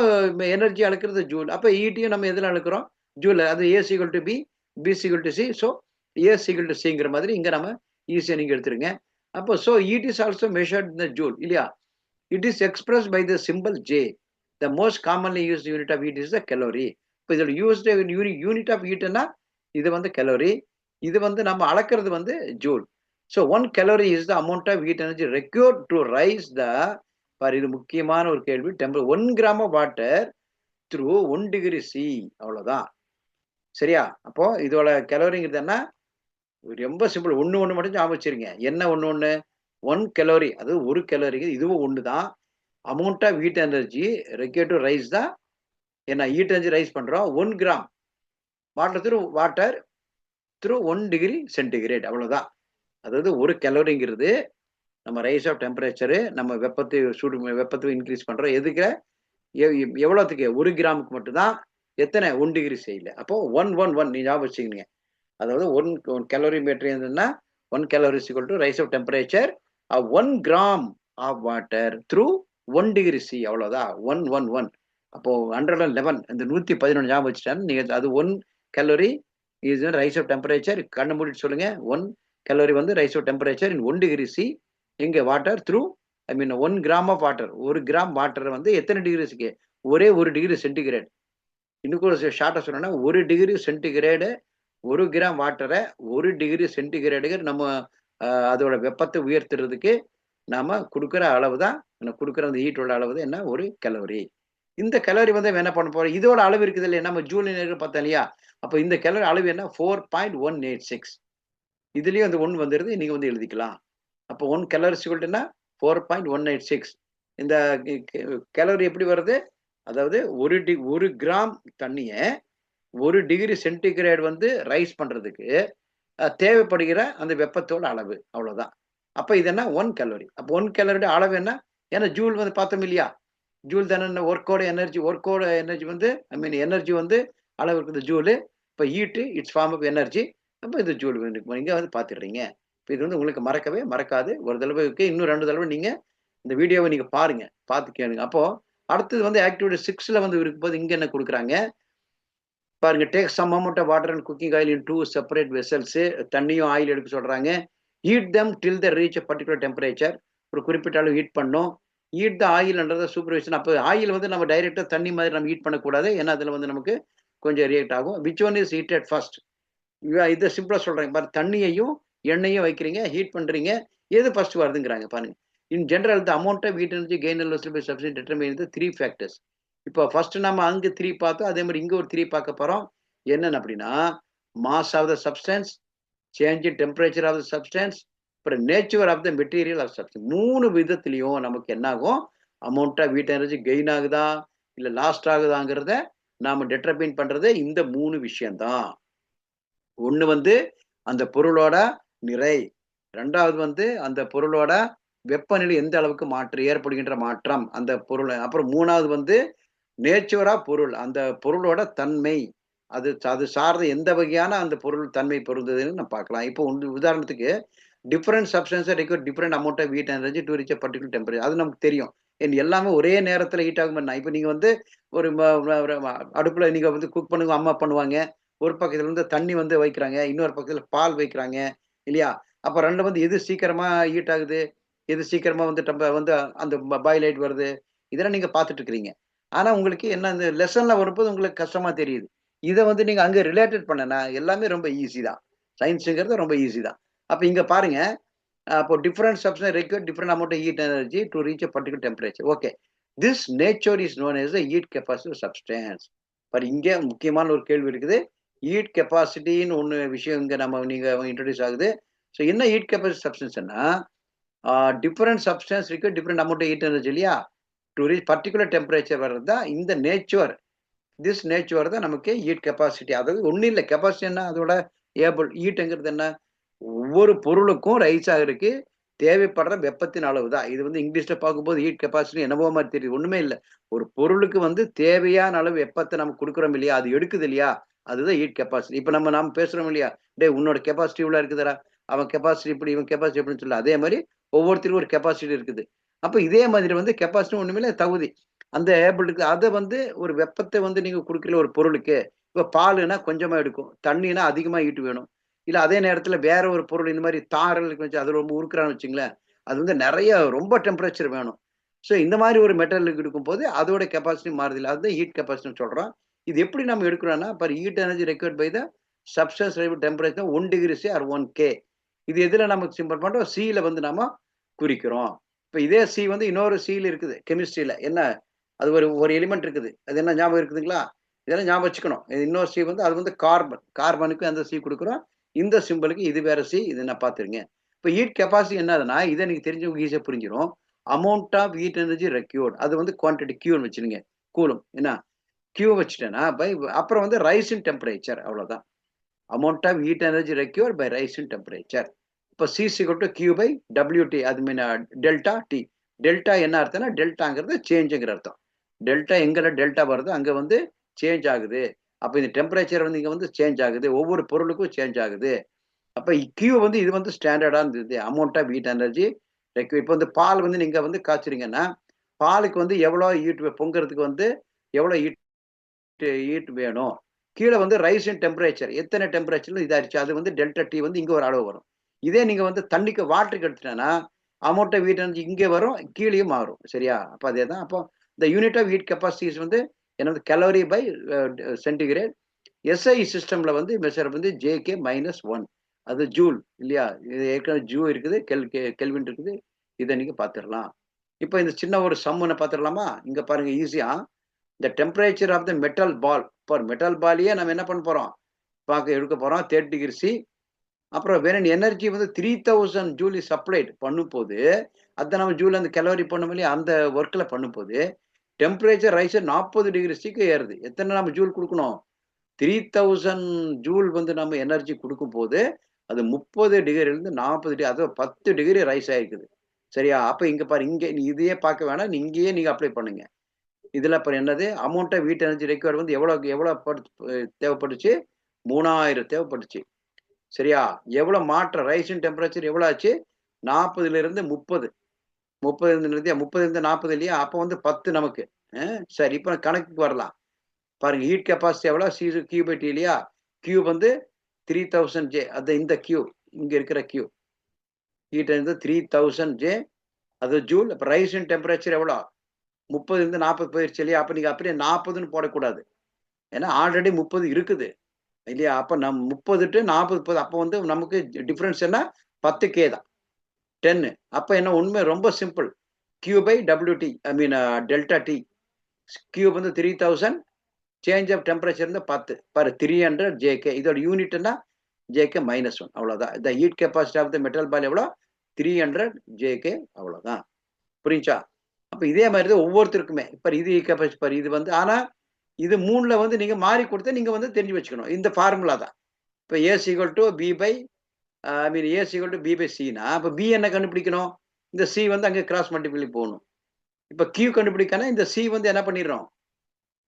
எனர்ஜி அளக்கிறது ஜூல். அப்ப ஹீட்டையும் நம்ம எதுல அளக்கிறோம்? ஜூல்ல. அது A is equal to B, B is equal to C. So A is equal to சிங்கிற மாதிரி இங்க நம்ம ஈஸியா நீங்க எடுத்துருங்க. அப்போ so heat is also measured in the joule இல்லையா? It is expressed by the symbol J. The most commonly used unit of heat is the calorie. இப்போ இதோட யூனிட் ஆஃப் ஹீட்னா இது வந்து கலோரி. இது வந்து நம்ம அளக்கிறது வந்து joule. So 1 calorie is the amount of heat energy required to raise the இது முக்கியமான ஒரு கேள்வி. 1 gram of water through 1 degree C. அவ்வளவுதான். சரியா? அப்போ இதோட கலோரிங்கிறது என்ன? ரொம்ப சிம்பிள். ஒண்ணு மட்டும் ஞாபகம் வச்சிருங்க. என்ன ஒண்ணு? 1 கலோரி. அது 1 கலோரி. இதுவும் ஒண்ணு தான். Amount of heat energy required to raise the என்ன ஹீட் எனர்ஜி ரைஸ் பண்றோம். 1 gram water through 1 degree centigrade. அவ்வளவுதான். அதாவது 1 கலோரிங்கிறது நம்ம ரைஸ் ஆஃப் டெம்பரேச்சர், நம்ம வெப்பத்தை இன்க்ரீஸ் பண்றோம். எதுக்கு? எவ்வளவுக்கு? 1 கிராமுக்கு மட்டும் தான். எத்தனை? 1 டிகிரி செய்யல. அப்போ 111 நீ ஞாபகம் வச்சுக்கீங்க. அதாவது 1 கலோரி மீட்டர் என்னன்னா 1 calorie is equal to rise of temperature 1 gram of water through 1 degree C. அவ்வளவுதான். 111. அப்போ 111 இந்த 111 ஞாபகம் வச்சுட்டேன். நீங்க அது 1 calorie is rise of temperature. கண்ணு மூடிட்டு சொல்லுங்க. 1 கலோரி வந்து rise of temperature in 1 degree C. எங்க water through 1 gram of water. 1 gram water வந்து எத்தனை டிகிரிஸ்க்கு? ஒரே 1 டிகிரி சென்டிகிரேட். இன்னும் கூட ஷார்ட்டா சொல்லணும்னா 1 டிகிரி சென்டிகிரேடு 1 கிராம் வாட்டரை 1 டிகிரி சென்டிகிரேடுக்கு நம்ம அதோட வெப்பத்தை உயர்த்துறதுக்கு நாம கொடுக்குற அளவு தான், கொடுக்குற அந்த ஹீட்டோட அளவு தான் என்ன? 1 கலோரி. இந்த கலோரி வந்து என்ன பண்ண போறோம்? இதோட அளவு இருக்குது இல்லையா? நம்ம ஜூல் பார்த்தோம் இல்லையா? அப்போ இந்த கலோரி அளவு என்ன? 4.186. இதுலயும் அந்த 1 வந்துருது. நீங்க வந்து எழுதிக்கலாம். அப்போ 1 கலோரி ஈக்குவல்னா 4.186. இந்த கலோரி எப்படி வருது? அதாவது 1 கிராம் தண்ணிய 1 டிகிரி சென்டிகிரேட் வந்து ரைஸ் பண்றதுக்கு தேவைப்படுகிற அந்த வெப்பத்தோட அளவு. அவ்வளவுதான். அப்ப இது என்ன? 1 கலோரி. அப்ப 1 கலோரியோட அளவு என்ன? ஏன்னா ஜூல் வந்து பார்த்தோம் இல்லையா? ஜூல் தானே ஒர்க்கோட எனர்ஜி வந்து எனர்ஜி வந்து அளவு இருக்குது ஜூலு. இப்ப heat it's form of energy. அப்ப இது ஜூல் இங்க வந்து பார்த்துடுறீங்க. இப்ப இது வந்து உங்களுக்கு மறக்கவே மறக்காது. ஒரு தடவைக்கு இன்னும் 2 தடவை நீங்க இந்த வீடியோவை நீங்க பாருங்க. பார்த்து கேளுங்க. அப்போ அடுத்தது வந்து ஆக்டிவிட்டி 6ல வந்து இருக்கும்போது இங்க என்ன குடுக்குறாங்க? பாருங்க. Take some amount of water and cooking oil in 2 separate vessels. தண்ணியும் ஆயில் எடுக்க சொல்றாங்க. Heat them till the reach particular temperature. ஒரு குறிப்பிட்ட அளவு ஹீட் பண்ணும். Heat the oil under supervision. அப்போ ஆயில் வந்து நம்ம டைரக்டா தண்ணி மாதிரி நம்ம ஹீட் பண்ணக்கூடாது. ஏன்னா அதுல வந்து நமக்கு கொஞ்சம் ரியாக்ட் ஆகும். Which one is heated first? இதை சிம்பிளா சொல்றேன் பாருங்க. தண்ணியையும் எண்ணெயும் வைக்கிறீங்க, ஹீட் பண்றீங்க. எது ஃபர்ஸ்ட் வருதுங்கிறாங்க பாருங்க. In general the amount of heat energy gain and loss by substance determine the 3 factors. இப்போ ஃபர்ஸ்ட் நம்ம அங்க 3 பார்த்தோம். அதே மாதிரி இங்க ஒரு 3 பார்க்க போறோம். என்னன்னு அப்படின்னா mass of the substance, change in temperature of the substance, அப்புறம் nature of the material of substance. 3 விதத்திலையும் நமக்கு என்ன ஆகும்? Amount of heat energy gain ஆகுதா இல்ல லாஸ்ட் ஆகுதாங்கிறத நாம டிட்டர்மைன் பண்றது இந்த 3 விஷயம் தான். ஒண்ணு வந்து அந்த பொருளோட நிறை, 2வது வந்து அந்த பொருளோட வெப்பநிலை எந்த அளவுக்கு ஏற்படுகின்ற மாற்றம் அந்த பொருள், அப்புறம் 3வது வந்து நேச்சுரா பொருள், அந்த பொருளோட தன்மை, அது சார்ந்த எந்த வகையான அந்த பொருள் தன்மை பொருந்ததுன்னு நம்ம பார்க்கலாம். இப்போ உதாரணத்துக்கு different substance require different amount of heat energy to reach particular temperature. அது நமக்கு தெரியும். எல்லாமே ஒரே நேரத்துல ஹீட் ஆகும். இப்போ நீங்க வந்து ஒரு அடுப்புல நீங்க வந்து குக் பண்ணுங்க, அம்மா பண்ணுவாங்க. ஒரு பக்கத்துல வந்து தண்ணி வந்து வைக்கிறாங்க, இன்னொரு பக்கத்துல பால் வைக்கிறாங்க இல்லையா? அப்ப 2 வந்து எது சீக்கிரமா ஹீட் ஆகுது, எது சீக்கிரமா வந்து வந்து அந்த பாயில் ஆயிட்டு வருது, இதெல்லாம் நீங்க பார்த்துட்டு இருக்கிறீங்க. ஆனா உங்களுக்கு என்ன இந்த லெசன்ல வரும்போது உங்களுக்கு கஷ்டமா தெரியுது. இத வந்து நீங்க அங்க ரிலேட்டட் பண்ணனா எல்லாமே ரொம்ப ஈஸி தான். சயின்ஸ்ங்கிறது ரொம்ப ஈஸி தான். அப்ப இங்க பாருங்க. அப்போ different substance require different amount of heat energy to reach a particular temperature. Okay. This nature is known as a heat capacity of substance. இங்க முக்கியமான ஒரு கேள்வி இருக்குது. ஹீட் கெப்பாசிட்டின்னு ஒண்ணு விஷயம் இங்க நீங்க இன்ட்ரோடியூஸ் ஆகுது. ஸோ என்ன ஹீட் கெப்பாசிட்டி சப்ஸ்டன்ஸ்னா டிஃபரெண்ட் சப்ஸ்டன்ஸ் இருக்கு டிஃபரெண்ட் அமௌண்ட் ஹீட் எனர்ஜி இல்லையா? டு ரீச் பர்டிகுலர் டெம்பரேச்சர் வர்றது தான் இந்த நேச்சர். திஸ் நேச்சர் தான் நமக்கு ஹீட் கெப்பாசிட்டி. அதாவது ஒன்றும் இல்லை. கெப்பாசிட்டி என்ன? அதோட ஹீட்ங்கிறது என்ன? ஒவ்வொரு பொருளுக்கும் ரைஸ் ஆகிறதுக்கு தேவைப்படுற வெப்பத்தின் அளவு தான். இது வந்து இங்கிலீஷ்ல பார்க்கும்போது ஹீட் கெப்பாசிட்டி என்னவோ மாதிரி தெரியுது. ஒண்ணுமே இல்லை. ஒரு பொருளுக்கு வந்து தேவையான அளவு வெப்பத்தை நம்ம கொடுக்குறோம் இல்லையா? அது எடுக்குது இல்லையா? அதுதான் ஹீட் கெப்பாசிட்டி. இப்ப நம்ம பேசுறோம் இல்லையா? டேய் உன்னோட கெப்பாசிட்டி இவ்வளவு இருக்குதுடா, அவன் கெப்பாசிட்டி இப்படி, இவன் கெப்பாசிட்டி எப்படின்னு சொல்லல. அதே மாதிரி ஒவ்வொருத்தருக்கும் ஒரு கெப்பாசிட்டி இருக்குது. அப்ப இதே மாதிரி வந்து கெப்பாசிட்டி ஒண்ணுமே தகுதி அந்த ஏபிளுக்கு அதை வந்து ஒரு வெப்பத்தை வந்து நீங்க கொடுக்கல ஒரு பொருளுக்கு. இப்ப பாலுனா கொஞ்சமா எடுக்கும், தண்ணினா அதிகமா ஹீட் வேணும். இல்ல அதே நேரத்துல வேற ஒரு பொருள் இந்த மாதிரி தாரல் வச்சு அது ரொம்ப உருக்குறான்னு வச்சுங்களேன், அது வந்து நிறைய ரொம்ப டெம்பரேச்சர் வேணும். ஸோ இந்த மாதிரி ஒரு மெட்டலுக்கு இருக்கும்போது அதோட கெப்பாசிட்டி மாறுது இல்லை. அதுதான் ஹீட் கெப்பாசிட்டின்னு சொல்றோம். இது எப்படி நம்ம எடுக்கிறோம்னா heat energy required by the substance relative temperature 1 degree C or 1K. இது எதுல நமக்கு சிம்பிள் பண்றோம்? சில வந்து நாம குறிக்கிறோம். இப்ப இதே சி வந்து இன்னொரு சில இருக்குது கெமிஸ்ட்ரியில. என்ன அது ஒரு எலிமெண்ட் இருக்குது. அது என்ன ஞாபகம் இருக்குதுங்களா? இதெல்லாம் ஞாபகம் வச்சுக்கணும். இன்னொரு சி வந்து அது வந்து கார்பன். கார்பனுக்கு அந்த சி குடுக்குறோம். இந்த சிம்பலுக்கு இது வேற சி. இத நான் பார்த்துருங்க. இப்ப ஹீட் கெப்பாசிட்டி என்னதுன்னா, இத நீங்க தெரிஞ்சவங்க ஈஸியா புரிஞ்சிரும். Amount of heat energy required. அது வந்து குவான்டிட்டி Qன்னு வச்சுருங்க. கூலும். என்ன? Q வச்சுட்டேன்னா, அப்புறம் வந்து ரைஸ் இன் டெம்பரேச்சர் அவ்வளோதான். Amount of heat energy required by rise in temperature. இப்போ C = Q பை WT. அது மீன் டெல்டா T. டெல்டா என்ன அர்த்தம்னா, டெல்டாங்கிறது சேஞ்சுங்கிற அர்த்தம். டெல்டா எங்கெல்லாம் டெல்டா வருதோ அங்க வந்து சேஞ்ச் ஆகுது. அப்ப இந்த டெம்பரேச்சர் வந்து இங்க வந்து சேஞ்ச் ஆகுது. ஒவ்வொரு பொருளுக்கும் சேஞ்ச் ஆகுது. அப்ப Q வந்து இது வந்து ஸ்டாண்டர்டான இது. Amount of heat energy required. இப்போ வந்து பால் வந்து நீங்க வந்து காய்ச்சுறீங்கன்னா, பாலுக்கு வந்து எவ்வளோ ஹீட் பொங்கறதுக்கு வந்து எவ்வளோ ஹீட் வேணும். கீழ வந்து ரைஸ் இன் டெம்பரேச்சர். எத்தனை டெம்பரேச்சர்ல இதாயிருச்சு. அது வந்து டெல்டா T வந்து இங்க ஒரு அளவு வரும். இதே நீங்க வந்து தண்ணிக்கு வாட்டருக்கு எடுத்துட்டேன்னா, அமௌண்ட் ஆஃப் ஹீட் எனர்ஜி இங்க வரும், கீழயும் மாறும். சரியா? அப்ப அதேதான். அப்போ இந்த யூனிட் ஆஃப் ஹீட் கெப்பாசிட்டிஸ் வந்து என்னது கலோரி பை சென்டிகிரேட். SI சிஸ்டம்ல வந்து மெஷர் வந்து JK -1. அது ஜூல் இல்லையா? இது ஏற்கனவே ஜூ இருக்குது, கெல்வின் இருக்குது. இத நீங்க பார்த்துரலாம். இப்ப இந்த சின்ன ஒரு சம் ஒண்ண பார்த்துரலாமா? இங்க பாருங்க ஈஸியா. The temperature of the metal ball. For metal ballயே நம்ம என்ன பண்ண போறோம்? எடுக்க போறோம் 30 டிகிரி சி. அப்புறம் when எனர்ஜி வந்து 3000 ஜூல் இஸ் சப்ளைட் பண்ணும்போது, அத நம்ம ஜூல் அந்த கலோரி பண்ணோம் இல்லையா? அந்த வொர்க்ல பண்ணும்போது, டெம்பரேச்சர் ரைஸ் 40 டிகிரி சிக்கு ஏறுது. எத்தனை நம்ம ஜூல் குடுக்கணும்? 3000 ஜூல் வந்து நம்ம எனர்ஜி குடுக்கும்போது, அது 30 டிகிரிலிருந்து 40 டிகிரி, அதாவது 10 டிகிரி ரைஸ் ஆயிருக்குது. சரியா? அப்ப இங்க பாரு, இங்க நீ இதையே பார்க்க வேணாம். இங்கேயே நீங்க அப்ளை பண்ணுங்க. இதுல அப்புறம் என்னது? Amount of heat energy required வந்து எவ்வளோ தேவைப்பட்டுச்சு? 3000 தேவைப்பட்டுச்சு. சரியா? எவ்வளோ மாற்றம் ரைஸ் இன் டெம்பரேச்சர் எவ்வளோ ஆச்சு? 40லிருந்து 30. 30லிருந்து 40 இல்லையா? அப்போ வந்து 10 நமக்கு. சரி, இப்ப கணக்குக்கு வரலாம். பாருங்க, ஹீட் கெப்பாசிட்டி எவ்வளோ? Q/T இல்லையா? Q வந்து 3000 J. அது இந்த Q. இங்க இருக்கிற Q. ஹீட் வந்து 3000 J. அது ஜூல். அப்ப ரைஸ் இன் டெம்பரேச்சர் எவ்வளோ? 30லிருந்து 40 போயிருச்சு இல்லையா? அப்ப நீங்க அப்படியே 40ன்னு போடக்கூடாது. ஏன்னா ஆல்ரெடி 30 இருக்குது இல்லையா? அப்ப 30 to 40 போது. அப்ப வந்து நமக்கு டிஃபரன்ஸ் என்ன? 10K தான். 10. அப்ப என்ன உண்மை? ரொம்ப சிம்பிள். Q/WT. ஐ மீன் டெல்டா T. Q வந்து 3000. சேஞ்ச் ஆஃப் டெம்பரேச்சர் வந்து 10. பாரு 300 JK. இதோட யூனிட் என்ன? JK -1. அவ்வளவுதான். இந்த heat capacity of the metal ball எவ்வளோ? 300 JK. அவ்வளவுதான். புரிஞ்சா? அப்ப இதே மாதிரி தான் ஒவ்வொருத்தருக்குமே. இப்ப இது கெப்பாசிட்டி பாரு. இது வந்து ஆனா இது 3ல வந்து நீங்க மாறி கொடுத்தா நீங்க வந்து தெரிஞ்சு வச்சுக்கணும். இந்த ஃபார்முலா தான். இப்ப A = B by I mean A = B by Cனா, அப்ப B என்ன கண்டுபிடிக்கணும்? இந்த C வந்து அங்க கிராஸ் மல்டிப்ளை போகணும். இப்ப Q கண்டுபிடிக்கனா இந்த C வந்து என்ன பண்ணிடுறோம்?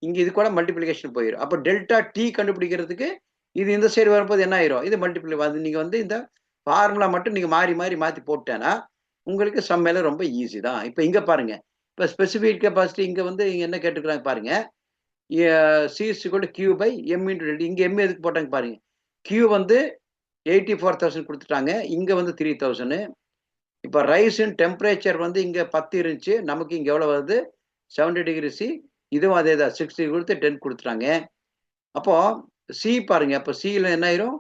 இங்க இது கூட மல்டிப்ளிகேஷன் போயிரும். அப்ப டெல்டா T கண்டுபிடிக்கிறதுக்கு இது இந்த சைடு வரும்போது என்ன ஆயிரும்? இது மல்டிப்ளை வந்து நீங்க வந்து இந்த ஃபார்முலா மட்டும் நீங்க மாறி மாறி மாத்தி போட்டேன்னா, உங்களுக்கு சம் மேல ரொம்ப ஈஸி தான். இப்ப இங்க பாருங்க. இப்ப ஸ்பெசிஃபிக் கெப்பாசிட்டி இங்க வந்து இங்க என்ன கேட்டுருக்காங்க பாருங்க. C = Q by M × Δ. இங்க M எதுக்கு போட்டாங்க பாருங்க. Q வந்து 84,000 குடுத்துட்டாங்க. இங்க வந்து 3000. இப்ப ரைஸ் இன் டெம்பரேச்சர் வந்து இங்க 10 இருந்துச்சு. நமக்கு இங்க எவ்வளவு வருது? 70 டிகிரி சி. இதுவும் அதே தான். 60 கொடுத்து 10 குடுத்துட்டாங்க. அப்போ C பாருங்க. அப்ப Cல என்ன ஆயிரும்?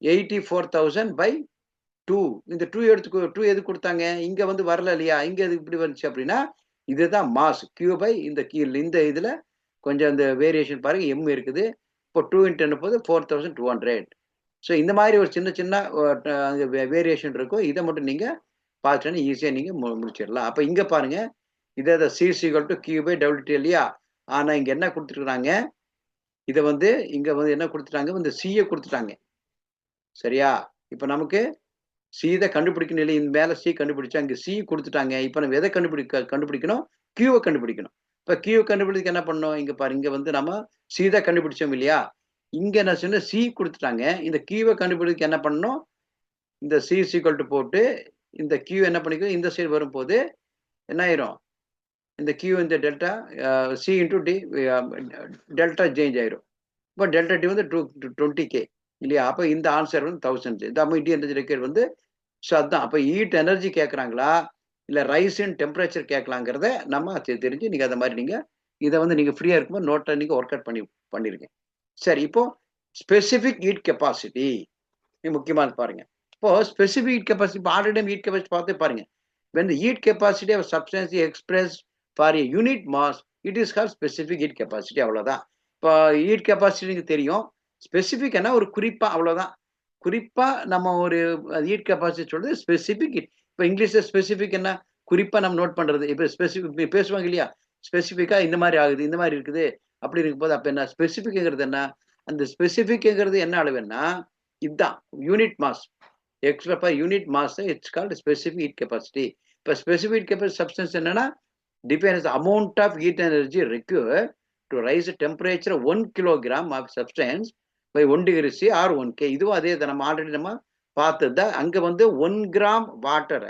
84,000/2. இந்த 2 எதுக்கு குடுத்தாங்க? இங்க வந்து வரல இல்லையா? இங்க எதுக்கு இப்படி வந்துச்சு அப்படின்னா, இதுதான் மாஸ். Q பை இந்த கீழ் இந்த இதுல கொஞ்சம் இந்த வேரியேஷன் பாருங்க. M இருக்குது. இப்போ 2 × 10 போது 4200. ஸோ இந்த மாதிரி ஒரு சின்ன சின்ன வேரியேஷன் இருக்கும். இதை மட்டும் நீங்க பார்த்துட்டா ஈஸியா நீங்க முடிச்சிடலாம். அப்ப இங்க பாருங்க. இதை C = Q/WT இல்லையா? ஆனா இங்க என்ன கொடுத்துருக்காங்க? இதை வந்து இங்க வந்து என்ன கொடுத்துட்டாங்க? இந்த C கொடுத்துட்டாங்க. சரியா? இப்ப நமக்கு C தான் கண்டுபிடிக்கணும் இல்லை? இந்த மேல C கண்டுபிடிச்சா அங்க C கொடுத்துட்டாங்க. இப்ப நம்ம எதை கண்டுபிடிக்கணும்? Q கண்டுபிடிக்கணும். இப்ப Q கண்டுபிடிக்க என்ன பண்ணணும்? இங்க பாரு. இங்க வந்து நம்ம C தான் கண்டுபிடிச்சோம் இல்லையா? இங்க என்ன சொன்ன? C கொடுத்துட்டாங்க. இந்த Q கண்டுபிடிக்க என்ன பண்ணணும்? இந்த C = போட்டு இந்த Q என்ன பண்ணிக்கும்? இந்த சைடு வரும்போது என்ன ஆயிரும்? இந்த Q இந்த delta C × D delta change ஆயிரும். இப்போ டெல்டா T வந்து 20K இல்லையா? அப்ப இந்த ஆன்சர் வந்து 1000. இந்த ஹீட் எனர்ஜி ரெக்வயர்ட் வந்து ஸோ அதான். அப்ப ஹீட் எனர்ஜி கேட்கறாங்களா? இல்ல ரைஸ் இன் டெம்பரேச்சர் கேட்கலாங்கிறத நம்ம தெரிஞ்சு நீங்க அத மாதிரி நீங்க இத வந்து நீங்க ஃப்ரீயா இருக்கும்போது நோட்ட நீங்க ஒர்க் அவுட் பண்ணிருங்க. சரி, இப்போ ஸ்பெசிபிக் ஹீட் கெப்பாசிட்டி முக்கியமானது பாருங்க. இப்போ ஸ்பெசிபிக் ஹீட் கெப்பாசிட்டி, இப்போ ஆல்ரெடி ஹீட் கெப்பாசிட்டி பார்த்து பாருங்க. when the heat capacity of substance is expressed for a unit mass, it is called specific heat capacity. அவ்வளவுதான். இப்போ ஹீட் கெப்பாசிட்டிக்கு தெரியும், ஸ்பெசிபிக்னா ஒரு குறிப்பா, அவ்வளவுதான். குறிப்பா நம்ம ஒரு ஹீட் கெப்பாசிட்டி சொல்றது ஸ்பெசிபிக் ஹீட். இப்போ இங்கிலீஷ்ல ஸ்பெசிபிக் என்ன, குறிப்பா நம்ம நோட் பண்றது. இப்போ ஸ்பெசிபிக் பேசுவாங்க இல்லையா, ஸ்பெசிபிக்கா இந்த மாதிரி ஆகுது, இந்த மாதிரி இருக்குது, அப்படி இருக்கும்போது அப்ப என்ன ஸ்பெசிபிக்ங்கிறது என்ன, அந்த ஸ்பெசிபிக்ங்கிறது என்ன அளவுன்னா இதுதான் unit mass. extra per unit mass, it's called specific heat capacity. But specific heat capacity substance என்னன்னா depends the amount of heat energy required to raise the temperature of 1 kilogram of substance by 1 degree C or 1 K. இதுவும் அதே தான், நம்ம already நம்ம பார்த்தது. அங்க வந்து 1 gram water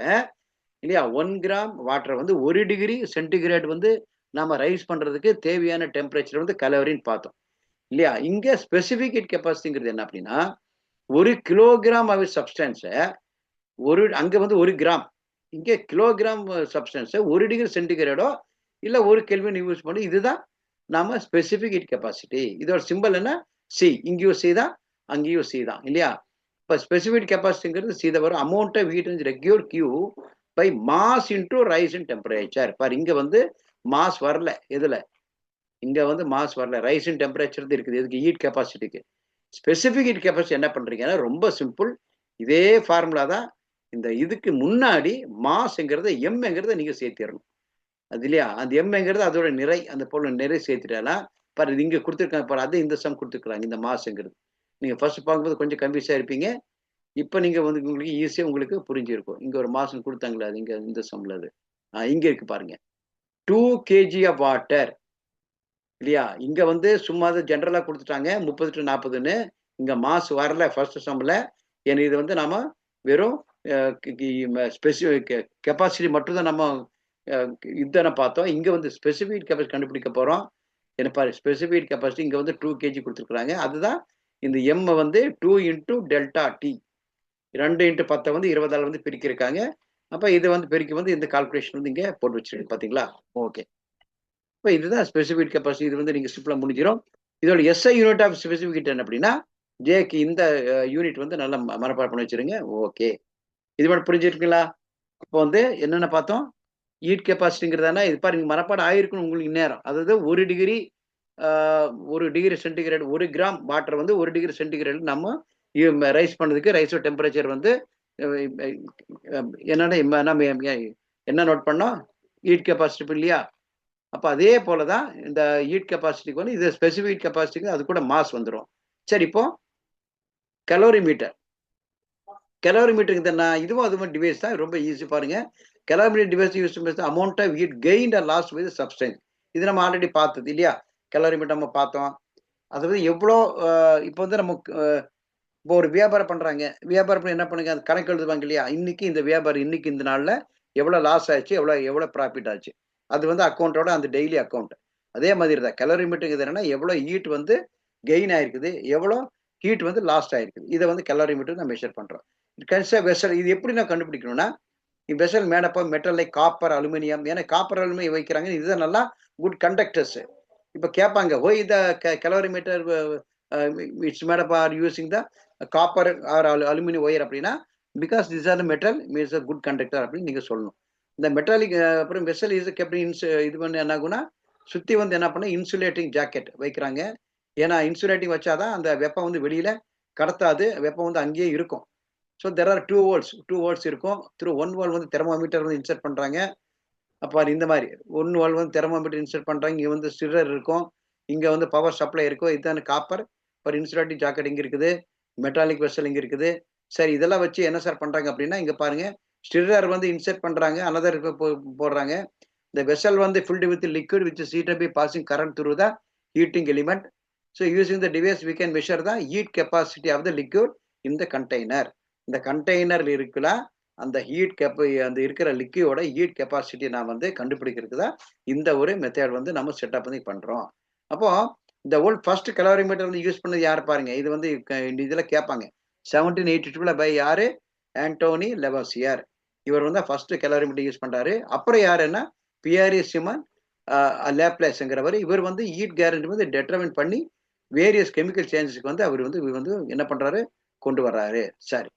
இல்லையா, 1 கிராம் வாட்டர் வந்து 1 டிகிரி சென்டிகிரேட் வந்து நம்ம ரைஸ் பண்றதுக்கு தேவையான டெம்பரேச்சர் வந்து கலோரின்னு பார்த்தோம் இல்லையா. இங்க ஸ்பெசிபிக் ஹீட் கெப்பாசிட்டிங்கிறது என்ன அப்படின்னா, 1 கிலோகிராம் ஆஃப் சப்ஸ்டன்ஸை அங்க வந்து 1 கிராம், இங்கே கிலோகிராம் சப்ஸ்டன்ஸை 1 டிகிரி சென்டிகிரேடோ இல்ல 1 கெல்வின் யூஸ் பண்ணி, இதுதான் நாம ஸ்பெசிபிக் ஹீட் கெப்பாசிட்டி. இதோட சிம்பிள் என்ன, சி. இங்கேயும் சி தான், அங்கேயும் சி தான் இல்லையா. இப்போ ஸ்பெசிபிக் கெப்பாசிட்டிங்கிறது சி தான் வரும். Amount of heat require Q by mass into rise in temperature. பாரு இங்க வந்து மாஸ் வரல, எதுல இங்க வந்து மாஸ் வரல, ரைஸ் இன் டெம்பரேச்சர் இருக்குது. எதுக்கு, ஹீட் கெப்பாசிட்டிக்கு. ஸ்பெசிபிக் ஹீட் கெப்பாசிட்டி என்ன பண்றீங்கன்னா ரொம்ப சிம்பிள், இதே ஃபார்முலா தான். இந்த இதுக்கு முன்னாடி மாஸ்ங்கிறத எம்ங்கிறத நீங்க சேர்த்திடணும், அது இல்லையா. அந்த எம்ங்கிறது அதோட நிறை, அந்த பொருள் நிறை சேர்த்துட்டாலாம். பாரு இங்க கொடுத்துருக்காங்க பாரு, அது இந்த சம் கொடுத்துருக்காங்க. இந்த மாஸ்ங்கிறது நீங்க ஃபர்ஸ்ட் பார்க்கும்போது கொஞ்சம் கன்ஃபியூஸா இருப்பீங்க. இப்ப நீங்க வந்து உங்களுக்கு ஈஸியா உங்களுக்கு புரிஞ்சிருக்கும். இங்க ஒரு மாசம் கொடுத்தாங்களா, அது இங்க இந்த சம்ல அது இங்க இருக்கு பாருங்க. 2 kg ஆஃப் வாட்டர் இல்லையா. இங்க வந்து சும்மா ஜென்ரலா கொடுத்துட்டாங்க 30 to 40ன்னு. இங்க மாஸ் வரல ஃபர்ஸ்ட் சம்ல. ஏன்னா இது வந்து நாம வெறும் ஸ்பெசிபிக் கெப்பாசிட்டி மட்டும் தான் நம்ம இதான பார்த்தோம். இங்க வந்து ஸ்பெசிபிக் கெப்பாசிட்டி கண்டுபிடிக்க போறோம். என்ன பாரு, ஸ்பெசிபிக் கெப்பாசிட்டி இங்க வந்து 2 kg கொடுத்துருக்காங்க. அதுதான் இந்த எம் வந்து 2 இன்டூ டெல்டா டி, 2 இன்ட்டு 10 வந்து 20ஆல் வந்து பிரிக்கிருக்காங்க. அப்ப இது வந்து பெருக்கி வந்து இந்த கால்குலேஷன் வந்து இங்க போட்டு வச்சிருக்கு பாத்தீங்களா. ஓகே, இப்போ இதுதான் ஸ்பெசிபிக் கெப்பாசிட்டி. இது வந்து நீங்க சிம்பிளா முடிஞ்சிடும். இதோட SI unit of specific heat என்ன அப்படின்னா ஜேக்கு இந்த யூனிட் வந்து நல்லா மனப்பாடம் பண்ணி வச்சிருங்க. ஓகே, இது மட்டும் புரிஞ்சிருக்குங்களா. இப்போ வந்து என்னென்ன பார்த்தோம், ஹீட் கெப்பாசிட்டிங்கிறதானா இது பாருங்க மனப்பாடம் ஆயிருக்கணும் உங்களுக்கு நேரம். அதாவது 1 degree 1 degree centigrade, 1 gram water வந்து 1 டிகிரி சென்டிகிரேட் நம்ம ரைஸ் பண்ணதுக்கு ரைஸோட டெம்பரேச்சர் வந்து என்னன்னா நம்ம என்ன நோட் பண்ணோம், ஹீட் கெப்பாசிட்டி இல்லையா. அப்ப அதே போலதான் இந்த ஹீட் கெப்பாசிட்டிக்கு வந்து இது ஸ்பெசிபிக் கெப்பாசிட்டிக்கு அது கூட மாஸ் வந்துடும். சரி, இப்போ கலோரிமீட்டர். கலோரிமீட்டருக்கு என்ன, இதுவும் அது மாதிரி டிவைஸ் தான், ரொம்ப ஈஸி பாருங்க. கலோரிமீட்டர் டிவைஸ் யூஸ் பண்ணி amount of heat gained or lost with substance. இது நம்ம ஆல்ரெடி பார்த்தது இல்லையா. கலோரிமீட்டர் நம்ம பார்த்தோம். அதாவது எவ்வளோ இப்போ வந்து நம்ம இப்போ ஒரு வியாபாரம் பண்றாங்க, வியாபாரம் பண்ணி என்ன பண்ணுங்க, அது கணக்கு எழுதுவாங்க இல்லையா. இன்னைக்கு இந்த வியாபாரம், இன்னைக்கு இந்த நாள்ல எவ்வளவு லாஸ் ஆச்சு, எவ்வளவு ப்ராஃபிட் ஆச்சு, அது வந்து அக்கௌண்ட்டோட அந்த டெய்லி அக்கௌண்ட். அதே மாதிரி தான் கலோரிமீட்டர் என்னன்னா எவ்வளவு ஹீட் வந்து கெயின் ஆயிருக்குது, எவ்வளவு ஹீட் வந்து லாஸ்ட் ஆயிருக்குது. இதை வந்து கலோரிமீட்டர் நான் மெஷர் பண்றோம். வெசல் இது எப்படி நான் கண்டுபிடிக்கணும்னா, வெசல் மேடப்பா மெட்டல் லைக் காப்பர் அலுமினியம். ஏன்னா காப்பர் அலுமினியம் வைக்கிறாங்க, இதுதான் நல்லா குட் கண்டக்டர்ஸ். இப்ப கேட்பாங்க, why the calorimeter it's made up or using the copper or aluminium wire அப்படின்னா, because this are the metal means a good conductor அப்படின்னு நீங்க சொல்லணும். இந்த மெட்டாலிக் அப்புறம் வெசல் இது எப்படி இது பண்ணி என்ன ஆகும்னா, சுத்தி வந்து என்ன பண்ண இன்சுலேட்டிங் ஜாக்கெட் வைக்கிறாங்க. ஏன்னா இன்சுலேட்டிங் வச்சாதான் அந்த வெப்பம் வந்து வெளியில கடத்தாது, வெப்பம் வந்து அங்கேயே இருக்கும். ஸோ தெர் ஆர் 2 வோல்ட்ஸ் இருக்கும். த்ரூ 1 வோல்ட் வந்து தெர்மோமீட்டர் வந்து இன்சர்ட் பண்றாங்க. அப்ப இந்த மாதிரி 1 வோல்ட் வந்து தெர்மோமீட்டர் இன்சர்ட் பண்றாங்க. இங்க வந்து ஸ்டிரர் இருக்கும், இங்க வந்து பவர் சப்ளை இருக்கும். இதுதான் காப்பர். ஒரு இன்சுலேட்டிங் ஜாக்கெட் இங்க இருக்குது, மெட்டாலிக் வெசல் இங்க இருக்குது. சரி, இதெல்லாம் வச்சு என்ன சார் பண்றாங்க அப்படின்னா, இங்க பாருங்க ஸ்டிரர் வந்து இன்சர்ட் பண்றாங்க, அனதர் போடுறாங்க. இந்த வெசல் வந்து filled with liquid which is heated by passing current through the heating element. So using the device we can measure the heat capacity of the liquid in the container. இந்த container இருக்குல்ல, அந்த heat அந்த இருக்கிற லிக்விடோட heat capacity நான் வந்து கண்டுபிடிக்கிறதுக்கு தான் இந்த ஒரு மெத்தட் வந்து நம்ம செட்டப் பண்ணி பண்றோம். அப்போ இந்த ஃபர்ஸ்ட் கலோரிமீட்டர் வந்து யூஸ் பண்ணது யாரு பாருங்க. இது வந்து இதுல கேட்பாங்க 1782 பை யாரு, ஆண்டோனி லெவாசியர். இவர் வந்து ஃபர்ஸ்ட் கலோரிமீட்டர் யூஸ் பண்றாரு. அப்புறம் யாருன்னா பியரி சிமன் லேப்லேஸ்ங்கிறவர். இவர் வந்து ஹீட் கேரண்டி வந்து டெட்டர்மைன் பண்ணி வேரியஸ் கெமிக்கல் சேஞ்சஸ்க்கு வந்து அவர் வந்து என்ன பண்றாரு, கொண்டு வர்றாரு. சரி.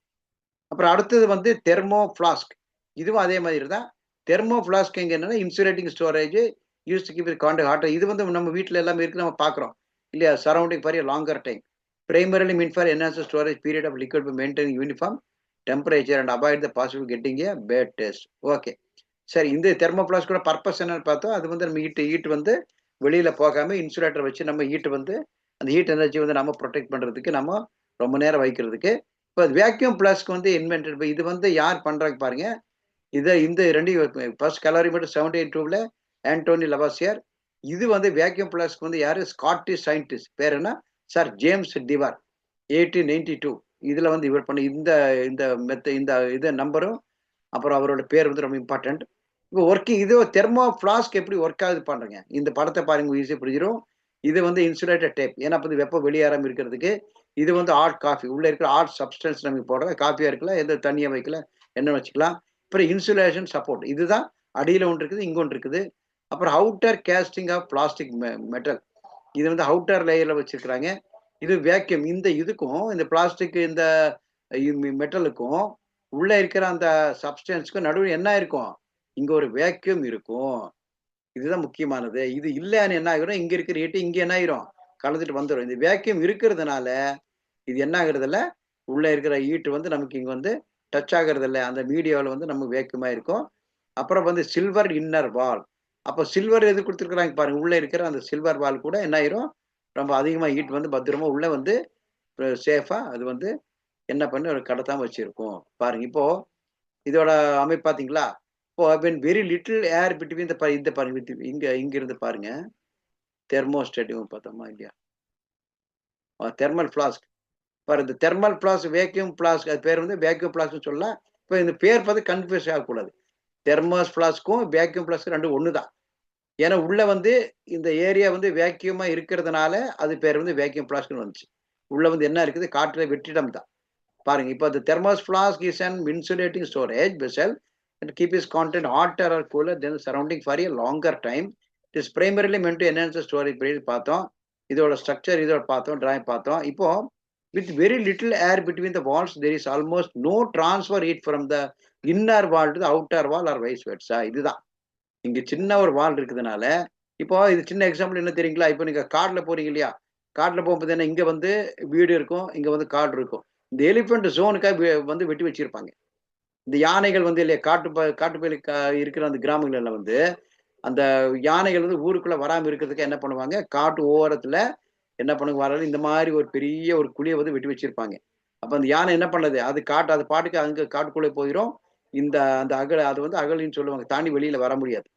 அப்புறம் அடுத்தது வந்து தெர்மோ ஃபிளாஸ்க். இதுவும் அதே மாதிரி தான். தெர்மோ ஃபிளாஸ்க் இங்க என்னன்னா insulating storage used to keep it contact hot. இது வந்து நம்ம வீட்ல எல்லாமே இருக்கு, நம்ம பார்க்குறோம் இல்லையா? Surrounding for a longer time. Primarily mean for enhance storage period of liquid by maintaining uniform temperature and avoid the possible getting a bad taste. Okay. சரி, இந்த தெர்மோ ஃபிளாஸ்கோட பர்பஸ் என்னன்னு பார்த்தோம். அது வந்து நம்ம ஹீட் வந்து வெளியில போகாம இன்சுலேட்டர் வச்சு நம்ம ஹீட் வந்து அந்த ஹீட் எனர்ஜி வந்து நம்ம ப்ரொடெக்ட் பண்றதுக்கு, நம்ம ரொம்ப நேரம் வைக்கிறதுக்கு. இப்போ வேக்யூம் ஃபிளாஸ்க் வந்து இன்வென்டட் பை, இது வந்து யார் பண்றாங்க பாருங்க. இந்த 2 ஃபர்ஸ்ட் கலோரிமீட்டர் 72ல ஆண்டோனி லவாசியர். இது வந்து வேக்யூம் ஃபிளாஸ்க் வந்து யாரு, ஸ்காட்டிஷ் சயின்டிஸ்ட். பேர் என்ன, சார் ஜேம்ஸ் டிவர். 1892 இதுல வந்து இவர் பண்ண இந்த இந்த இந்த இது நம்பரும் அப்புறம் அவரோட பேர் வந்து ரொம்ப இம்பார்ட்டன்ட். இப்போ ஒர்க்கிங் இது தெர்மோ ஃபிளாஸ்க் எப்படி ஒர்க் ஆகுது பாருங்க. இந்த படத்தை பாருங்க, ஈஸியாக புரிஞ்சிடும். இது வந்து இன்சுலேட்டட் டேப். ஏன்னா அப்போ வெப்பம் வெளியேறாம இருக்கிறதுக்கு. இது வந்து ஹாட் காஃபி, உள்ள இருக்கிற ஹாட் சப்ஸ்டன்ஸ் நமக்கு போடுற காஃபியா இருக்கலாம், எந்த தண்ணியை வைக்கல, என்ன வச்சுக்கலாம். அப்புறம் இன்சுலேஷன் சப்போர்ட். இதுதான் அடியில் ஒன்று இருக்குது, இங்க ஒன்று இருக்குது. அப்புறம் outer casting of plastic metal. இது வந்து அவுட்டர் லேயர்ல வச்சிருக்கிறாங்க. இது வேக்யூம். இந்த இதுக்கும் இந்த பிளாஸ்டிக் இந்த மெட்டலுக்கும் உள்ள இருக்கிற அந்த சப்ஸ்டன்ஸ்க்கும் நடுவில் என்ன இருக்கும், இங்க ஒரு வேக்யூம் இருக்கும். இதுதான் முக்கியமானது. இது இல்லன்னு என்ன ஆகிரும், இங்க இருக்கிற ஹீட் இங்க என்ன ஆயிரும், கலந்துட்டு வந்துடும். இந்த வேக்யூம் இருக்கிறதுனால இது என்ன ஆகுறது இல்ல, உள்ள இருக்கிற ஹீட் வந்து நமக்கு இங்க வந்து டச் ஆகுறது இல்ல. அந்த மீடியாவில் வந்து நம்ம வேக்யூமா இருக்கும். அப்புறம் வந்து சில்வர் இன்னர் வால். அப்போ சில்வர் எது கொடுத்துருக்குறாங்க பாருங்க, உள்ள இருக்கிற அந்த சில்வர் வால் கூட என்ன ஆயிரும், ரொம்ப அதிகமா ஹீட் வந்து பத்திரமா உள்ள வந்து சேஃபா அது வந்து என்ன பண்ணி ஒரு கடத்தாம வச்சிருக்கும் பாருங்க. இப்போ இதோட அமைப்பு பாத்தீங்களா? இப்போ when very little air between the இந்த பாருங்க, இங்க இருந்து பாருங்க. தெர்மோஸ்டேட் பார்த்தோமா இல்லையா? தெர்மல் ஃபிளாஸ்க் பாரு. இந்த தெர்மல் ஃபிளாஸ்க் வேக்யூம் ஃபிளாஸ்க், அது பேர் வந்து வேக்யூம் ஃபிளாஸ்க்னு சொல்லலாம். இப்போ இந்த பேர் பார்த்து கன்ஃபியூஸ் ஆகக்கூடாது. தெர்மோஸ் ஃபிளாஸ்க்கும் வேக்யூம் ஃபிளாஸ்க் ரெண்டும் ஒன்று தான். ஏன்னா உள்ள வந்து இந்த ஏரியா வந்து வேக்யூமா இருக்கிறதுனால அது பேர் வந்து வேக்யூம் ஃபிளாஸ்க்னு வந்துச்சு. உள்ள வந்து என்ன இருக்குது, காற்றுல வெற்றிடம் தான். பாருங்க, இப்போ the thermos flask is an insulating storage vessel and keep its content hotter or cooler than the surrounding for a longer time. It is primarily meant to enhance the storage period. பார்த்தோம். இதோட structure இதோட பார்த்தோம், drawing பார்த்தோம். இப்போ with very little air between the walls there is almost no transfer heat from the inner wall to the outer wall or vice versa. இதுதான் இங்க சின்ன ஒரு வால் இருக்குதுனால. இப்போ இது சின்ன எக்ஸாம்பிள் என்ன தெரியுங்களா? இப்போ நீங்க கார்ல போறீங்க இல்லையா? கார்ல போகும்போது என்ன, இங்க வந்து வீடு இருக்கும், இங்க வந்து காடு இருக்கும். இந்த எலிபென்ட் ஜோனுக்காக வந்து வெட்டி வச்சிருப்பாங்க. இந்த யானைகள் வந்து இல்லையா, காட்டுப்பகுதியில் இருக்கிற அந்த கிராமங்கள்ல வந்து அந்த யானைகள் வந்து ஊருக்குள்ள வராம இருக்கிறதுக்கு என்ன பண்ணுவாங்க, காட்டு ஓரத்துல என்ன பண்ணுங்க வராது, இந்த மாதிரி ஒரு பெரிய ஒரு குழியை வந்து வெட்டி வச்சிருப்பாங்க. அப்ப அந்த யானை என்ன பண்ணது, அது அது பாட்டுக்கு அங்க காட்டுக்குள்ளே போயிடும். இந்த அந்த அது வந்து அகழின்னு சொல்லுவாங்க, தாண்டி வெளியில வர முடியாது.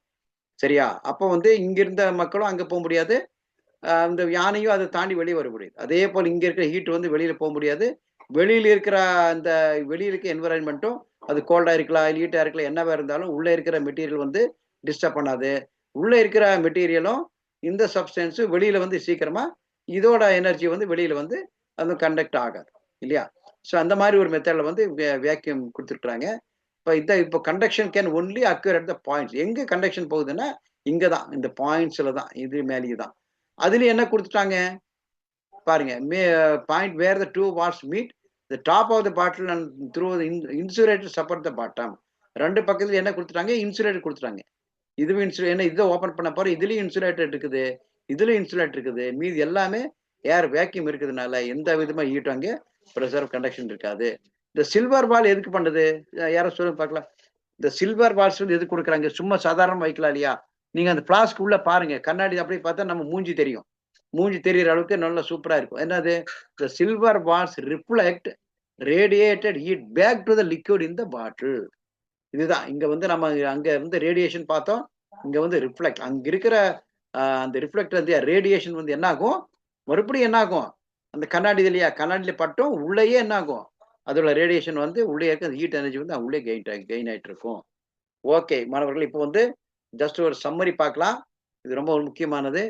சரியா? அப்ப வந்து இங்க இருந்த மக்களும் அங்க போக முடியாது. இந்த யானையும் அதை தாண்டி வெளியே வர முடியாது. அதே போல இங்க இருக்கிற ஹீட் வந்து வெளியில போக முடியாது. வெளியில இருக்கிற அந்த வெளியில இருக்க என்விரான்மெண்ட்டும் அது கோல்டா இருக்கலாம், ஹீட்டா இருக்கலாம், என்னவா இருந்தாலும் உள்ள இருக்கிற மெட்டீரியல் வந்து டிஸ்டர்ப் பண்ணாது. உள்ள இருக்கிற மெட்டீரியலும் இந்த சப்ஸ்டன்ஸ் வெளியில வந்து சீக்கிரமா இதோட எனர்ஜி வந்து வெளியில வந்து அது கண்டக்ட் ஆகாது இல்லையா? ஸோ அந்த மாதிரி ஒரு மெத்தட்ல வந்து வேக்யூம் கொடுத்துருக்குறாங்க. இப்போ conduction can only அக்யூர் at the points. எங்க கண்டக்ஷன் போகுதுன்னா இங்க தான், இந்த பாயிண்ட்ஸ்ல தான், இது மேலேயே தான். அதுல என்ன கொடுத்துட்டாங்க பாருங்க, point where the two walls meet the top of the bottle and through insulator support the bottom. ரெண்டு பக்கத்துல என்ன கொடுத்துட்டாங்க, இன்சுலேட்டர் கொடுத்துட்டாங்க. இதுவும் என்ன, இதை ஓபன் பண்ண போற, இதுலயும் இன்சுலேட்டர் இருக்குது, இதுலயும் இன்சுலேட்டர் இருக்குது. மீது எல்லாமே ஏர் வேக்யூம் இருக்கிறதுனால எந்த விதமா ஹீட் அங்கே ப்ரெஷர் கண்டக்ஷன் இருக்காது. இந்த சில்வர் பால் எதுக்கு பண்ணுது, யாரும் சொல்லுங்க பார்க்கலாம். இந்த சில்வர் பால்ஸ் வந்து எதுக்கு கொடுக்குறாங்க, சும்மா சாதாரண வைக்கலாம் இல்லையா? நீங்க அந்த பிளாஸ்க் உள்ள பாருங்க, கண்ணாடி அப்படியே பார்த்தா நம்ம மூஞ்சி தெரியும். மூஞ்சி தெரிகிற அளவுக்கு நல்லா சூப்பரா இருக்கும். என்னது, the silver balls reflect radiated heat back to the liquid in the bottle. இதுதான் இங்க வந்து நம்ம அங்க வந்து ரேடியேஷன் பார்த்தோம், இங்க வந்து ரிஃப்ளெக்ட், அங்க இருக்கிற அந்த ரிஃப்ளெக்ட் வந்து ரேடியேஷன் வந்து என்ன ஆகும், மறுபடியும் என்ன ஆகும், அந்த கண்ணாடி இல்லையா, கண்ணாடியில பட்டும் உள்ளேயே என்ன ஆகும், அதோட ரேடியேஷன் வந்து உள்ளே இருக்க ஹீட் எனர்ஜி வந்து உள்ளே கெயின் ஆயிட்டு இருக்கும். ஓகே மாணவர்கள், இப்போ வந்து ஜஸ்ட் ஒரு சம்மரி பார்க்கலாம். இது ரொம்ப ஒரு முக்கியமானது.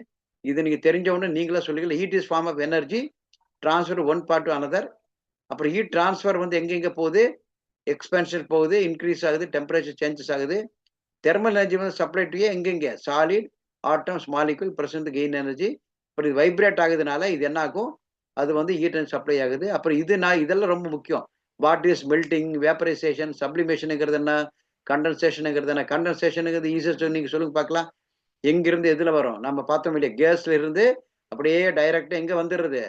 இது நீங்க தெரிஞ்ச உடனே நீங்களே சொல்லுவீங்க. Heat is form of energy transfer one part to another. அப்புறம் ஹீட் டிரான்ஸ்ஃபர் வந்து எங்கெங்க போகுது, எக்ஸ்பென்ஷன் போகுது, இன்க்ரீஸ் ஆகுது, டெம்பரேச்சர் சேஞ்சஸ் ஆகுது. தெர்மல் எனர்ஜி வந்து சப்ளை டு எங்கெங்க, solid atoms molecule present gain energy அப்புறம் இது வைப்ரேட் ஆகுதுனால இது என்ன ஆகும், அது வந்து ஹீட் அண்ட் சப்ளை ஆகுது. அப்புறம் இதெல்லாம் ரொம்ப முக்கியம். வாட் இஸ் மெல்டிங், வேப்பரைசேஷன், சப்ளிமேஷனுங்கிறது என்ன, கண்டென்சேஷனுங்கிறது என்ன. கண்டென்சேஷனுங்கிறது ஈஸியஸ்ட் நீங்க சொல்லுங்க பார்க்கலாம். எங்கிருந்து எதுல வரும்? நம்ம பார்த்தோம் இல்லையா, கேஸ்ல இருந்து அப்படியே டைரக்டா எங்க வந்துடுறது,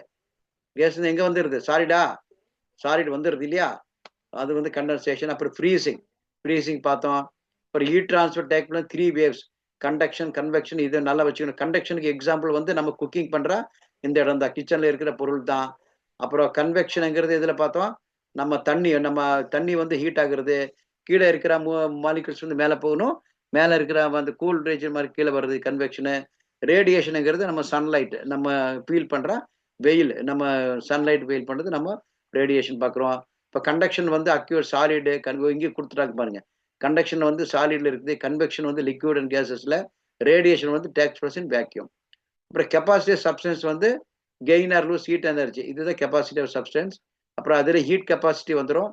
கேஸ் எங்க வந்துடுது, சாலிட் வந்துடுது இல்லையா, அது வந்து கண்டென்சேஷன். அப்புறம் ஃப்ரீசிங் பார்த்தோம். அப்புறம் ஹீட் டிரான்ஸ்ஃபர் டேக் பண்ண 3 வேவ்ஸ், கண்டக்ஷன், கன்வெக்ஷன். இது நல்லா வச்சுக்கணும். கண்டக்ஷனுக்கு எக்ஸாம்பிள் வந்து நம்ம குக்கிங் பண்ற இந்த இடம் தான், கிச்சன்ல இருக்கிற பொருள் தான். அப்புறம் கன்வெக்ஷனுங்கிறது இதுல பார்த்தோம், நம்ம தண்ணி வந்து ஹீட் ஆகுறது, கீழே இருக்கிற மாலிகுல்ஸ் வந்து மேலே போகணும், மேலே இருக்கிற அந்த கூல் ரீஜன் மாதிரி கீழே வருது கன்வெக்ஷனு. ரேடியேஷனுங்கிறது நம்ம சன்லைட், நம்ம ஃபீல் பண்ற வெயில், நம்ம சன்லைட் ஃபீல் பண்றது நம்ம ரேடியேஷன் பார்க்குறோம். இப்போ கண்டக்ஷன் வந்து அக்யூர் சாலிடு இங்கே கொடுத்துட்டாங்க பாருங்க. கண்டக்ஷன் வந்து சாலிட்ல இருக்குது, கன்வெக்ஷன் வந்து லிக்விட் அண்ட் கேசஸ்ல, ரேடியேஷன் வந்து டேக்ஸ் பிளஸ் இன் வேக்யூம். அப்புறம் கெப்பாசிட்டி ஆஃப் சப்ஸ்டன்ஸ் வந்து gain or lose heat energy, இதுதான் கெப்பாசிட்டி ஆஃப் சப்ஸ்டன்ஸ். அப்புறம் அதில் ஹீட் கெப்பாசிட்டி வந்துடும்.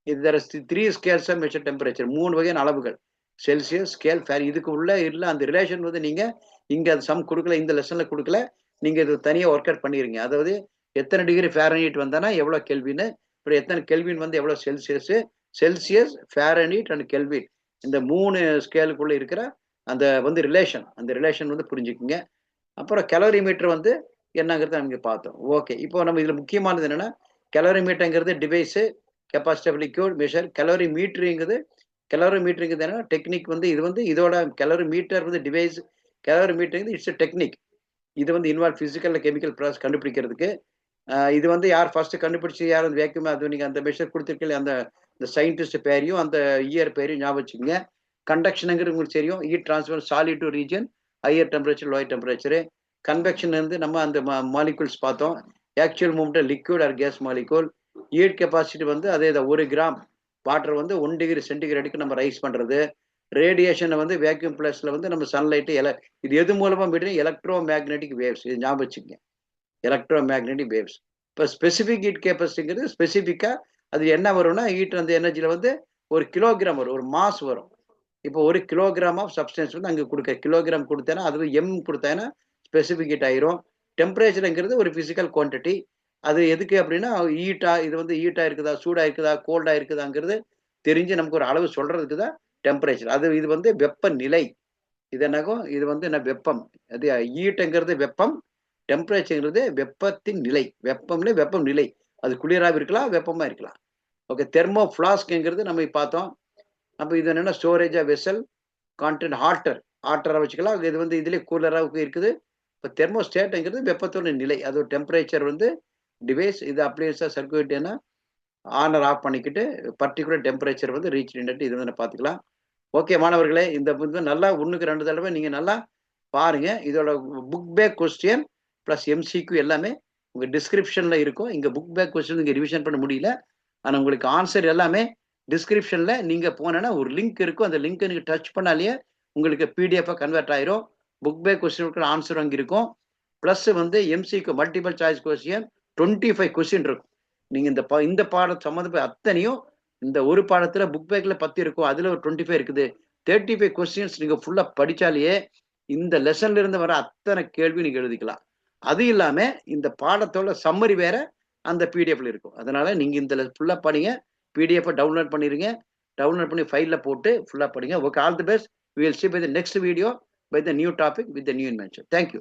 இது 3 ஸ்கேல்ஸ் ஆஃப் மெஷர் டெம்பரேச்சர், 3 வகையான அளவுகள், செல்சியஸ், ஸ்கேல், ஃபேர். இதுக்கு உள்ள இல்லை அந்த ரிலேஷன் வந்து நீங்க இங்க அது சம் கொடுக்கல, இந்த லெசன்ல கொடுக்கல, நீங்க இது தனியாக ஒர்க் அவுட் பண்ணிருங்க. அதாவது எத்தனை டிகிரி ஃபேரன்ஹீட் வந்தானா எவ்வளோ கெல்வின், அப்புறம் எத்தனை கெல்வின் வந்து எவ்வளோ செல்சியஸ், ஃபேரன்ஹீட் அண்ட் கெல்வின், இந்த 3 ஸ்கேலுக்குள்ள இருக்கிற அந்த வந்து அந்த ரிலேஷன் வந்து புரிஞ்சுக்குங்க. அப்புறம் கலோரிமீட்டர் வந்து என்னங்கிறத நமக்கு பார்த்தோம். ஓகே, இப்போ நம்ம இதுல முக்கியமானது என்னன்னா, கலோரிமீட்டருங்கிறது device, capacity of liquid measure. கலோரிமீட்டருங்கிறது என்னன்னா டெக்னிக் வந்து, இது வந்து இதோட கலோரிமீட்டர் வந்து டிவைஸ், கலோரிமீட்டருங்கிறது இட்ஸ் டெக்னிக். இது வந்து இன்வால்வ் பிசிக்கல் கெமிக்கல் ப்ராசஸ் கண்டுபிடிக்கிறதுக்கு. இது வந்து யார் ஃபர்ஸ்ட் கண்டுபிடிச்சு, யார் அந்த வேக்யூம், அது நீங்க அந்த மெஷர் கொடுத்துருக்கீங்க, அந்த சயின்டிஸ்ட் பேரையும் அந்த இயர் பேரையும் ஞாபகம் வச்சுக்கோங்க. கண்டக்ஷனுங்கிறது உங்களுக்கு தெரியும், heat transfer solid to region, higher temperature, lower temperature. Convection வந்து நம்ம அந்த மாலிகுல்ஸ் பார்த்தோம், actual movement liquid or gas molecule. Heat capacity வந்து அதே தான், 1 கிராம் வாட்டர் வந்து 1 டிகிரி சென்டிகிரேடுக்கு நம்ம ரைஸ் பண்றது. ரேடியேஷனை வந்து வேக்யூம் பிளஸ்ல வந்து நம்ம சன்லைட்டு இது எது மூலமா மீட்டர், எலக்ட்ரோ மேக்னெட்டிக் வேவ்ஸ், இது ஞாபகம் வச்சுக்கோங்க, எலக்ட்ரோ மேக்னெட்டிக் வேவ்ஸ். இப்போ ஸ்பெசிஃபிக் ஹீட் கெப்பாசிட்டிங்கிறது ஸ்பெசிஃபிக்கா அது என்ன வரும்னா, ஹீட் அந்த எனர்ஜியில வந்து 1 கிலோகிராம் வரும், ஒரு மாஸ் வரும். இப்போ 1 கிலோகிராம் ஆஃப் சப்ஸ்டன்ஸ் வந்து அங்கே கொடுக்க, கிலோகிராம் கொடுத்தேன்னா அது எம் கொடுத்தேன்னா ஸ்பெசிஃபிக் ஹீட் ஆயிரும். டெம்பரேச்சருங்கிறது ஒரு பிசிக்கல் குவான்டிட்டி. அது எதுக்கு அப்படின்னா, இது வந்து ஹீட்டா இருக்குதா, சூடா இருக்குதா, கோல்டா இருக்குதாங்கிறது தெரிஞ்சு நமக்கு ஒரு அளவு சொல்றதுக்கு தான் டெம்பரேச்சர். இது வந்து வெப்பநிலை. இது என்னாகும், இது வந்து என்ன, வெப்பம். அது ஹீட்டுங்கிறது வெப்பம், டெம்பரேச்சர்ங்கிறது வெப்பத்தின் நிலை. வெப்பம் நிலை, அது குளிராக இருக்கலாம், வெப்பமா இருக்கலாம். ஓகே, தெர்மோ ஃபிளாஸ்க்ங்கிறது நம்ம பார்த்தோம். அப்போ இது என்னன்னா, ஸ்டோரேஜ் ஆஃப் வெசல் கான்டென்ட், ஹாட்டரா வச்சுக்கலாம். இது வந்து இதுலேயே கூலராக இருக்குது. இப்போ தெர்மோஸ்டேட்டுங்கிறது வெப்பத்தோட நிலை, அது ஒரு டெம்பரேச்சர் வந்து டிவைஸ். இது அப்ளையன்ஸா சர்க்குலேட்னா ஆன் ஆர் ஆஃப் பண்ணிக்கிட்டு பர்டிகுலர் டெம்பரேச்சர் வந்து ரீச் பண்ணிட்டு இது வந்து பார்த்துக்கலாம். ஓகே மாணவர்களே, இந்த நல்லா 1க்கு 2 தடவை நீங்க நல்லா பாருங்க. இதோட book back question plus MCQ எல்லாமே உங்க டிஸ்கிரிப்ஷன்ல இருக்கும். இங்க புக் பேக் கொஸ்டின் இங்க ரிவிஷன் பண்ண முடியல, ஆனா உங்களுக்கு ஆன்சர் எல்லாமே டிஸ்கிரிப்ஷன்ல நீங்க போனேன்னா ஒரு லிங்க் இருக்கும், அந்த லிங்க் நீங்க டச் பண்ணாலே உங்களுக்கு பிடிஎஃப் கன்வெர்ட் ஆயிரும். புக் பேக் கொஸ்டின் ஆன்சர் அங்கே இருக்கும். பிளஸ் வந்து MCQ multiple choice question 25 question இருக்கும். நீங்க இந்த பாடம் சம்மந்தப்பட்ட அத்தனையும் இந்த ஒரு பாடத்துல புக் பேக்ல 10 இருக்கும், அதுல ஒரு 25 இருக்குது. 35 கொஸ்டின்ஸ் நீங்க ஃபுல்லா படிச்சாலேயே இந்த லெசன்ல இருந்து வர அத்தனை கேள்வி நீங்க எழுதிக்கலாம். அது இல்லாம இந்த பாடத்தோட சம்மரி வேற அந்த பிடிஎஃப்ல இருக்கும். அதனால நீங்க இந்த ஃபுல்லா படிங்க, பிடிஎஃப் டவுன்லோட் பண்ணிருங்க, டவுன்லோட் பண்ணி ஃபைல்ல போட்டு ஃபுல்லா படிங்க. Okay, all the best. We will see by the next video by the new topic with the new invention. Thank you.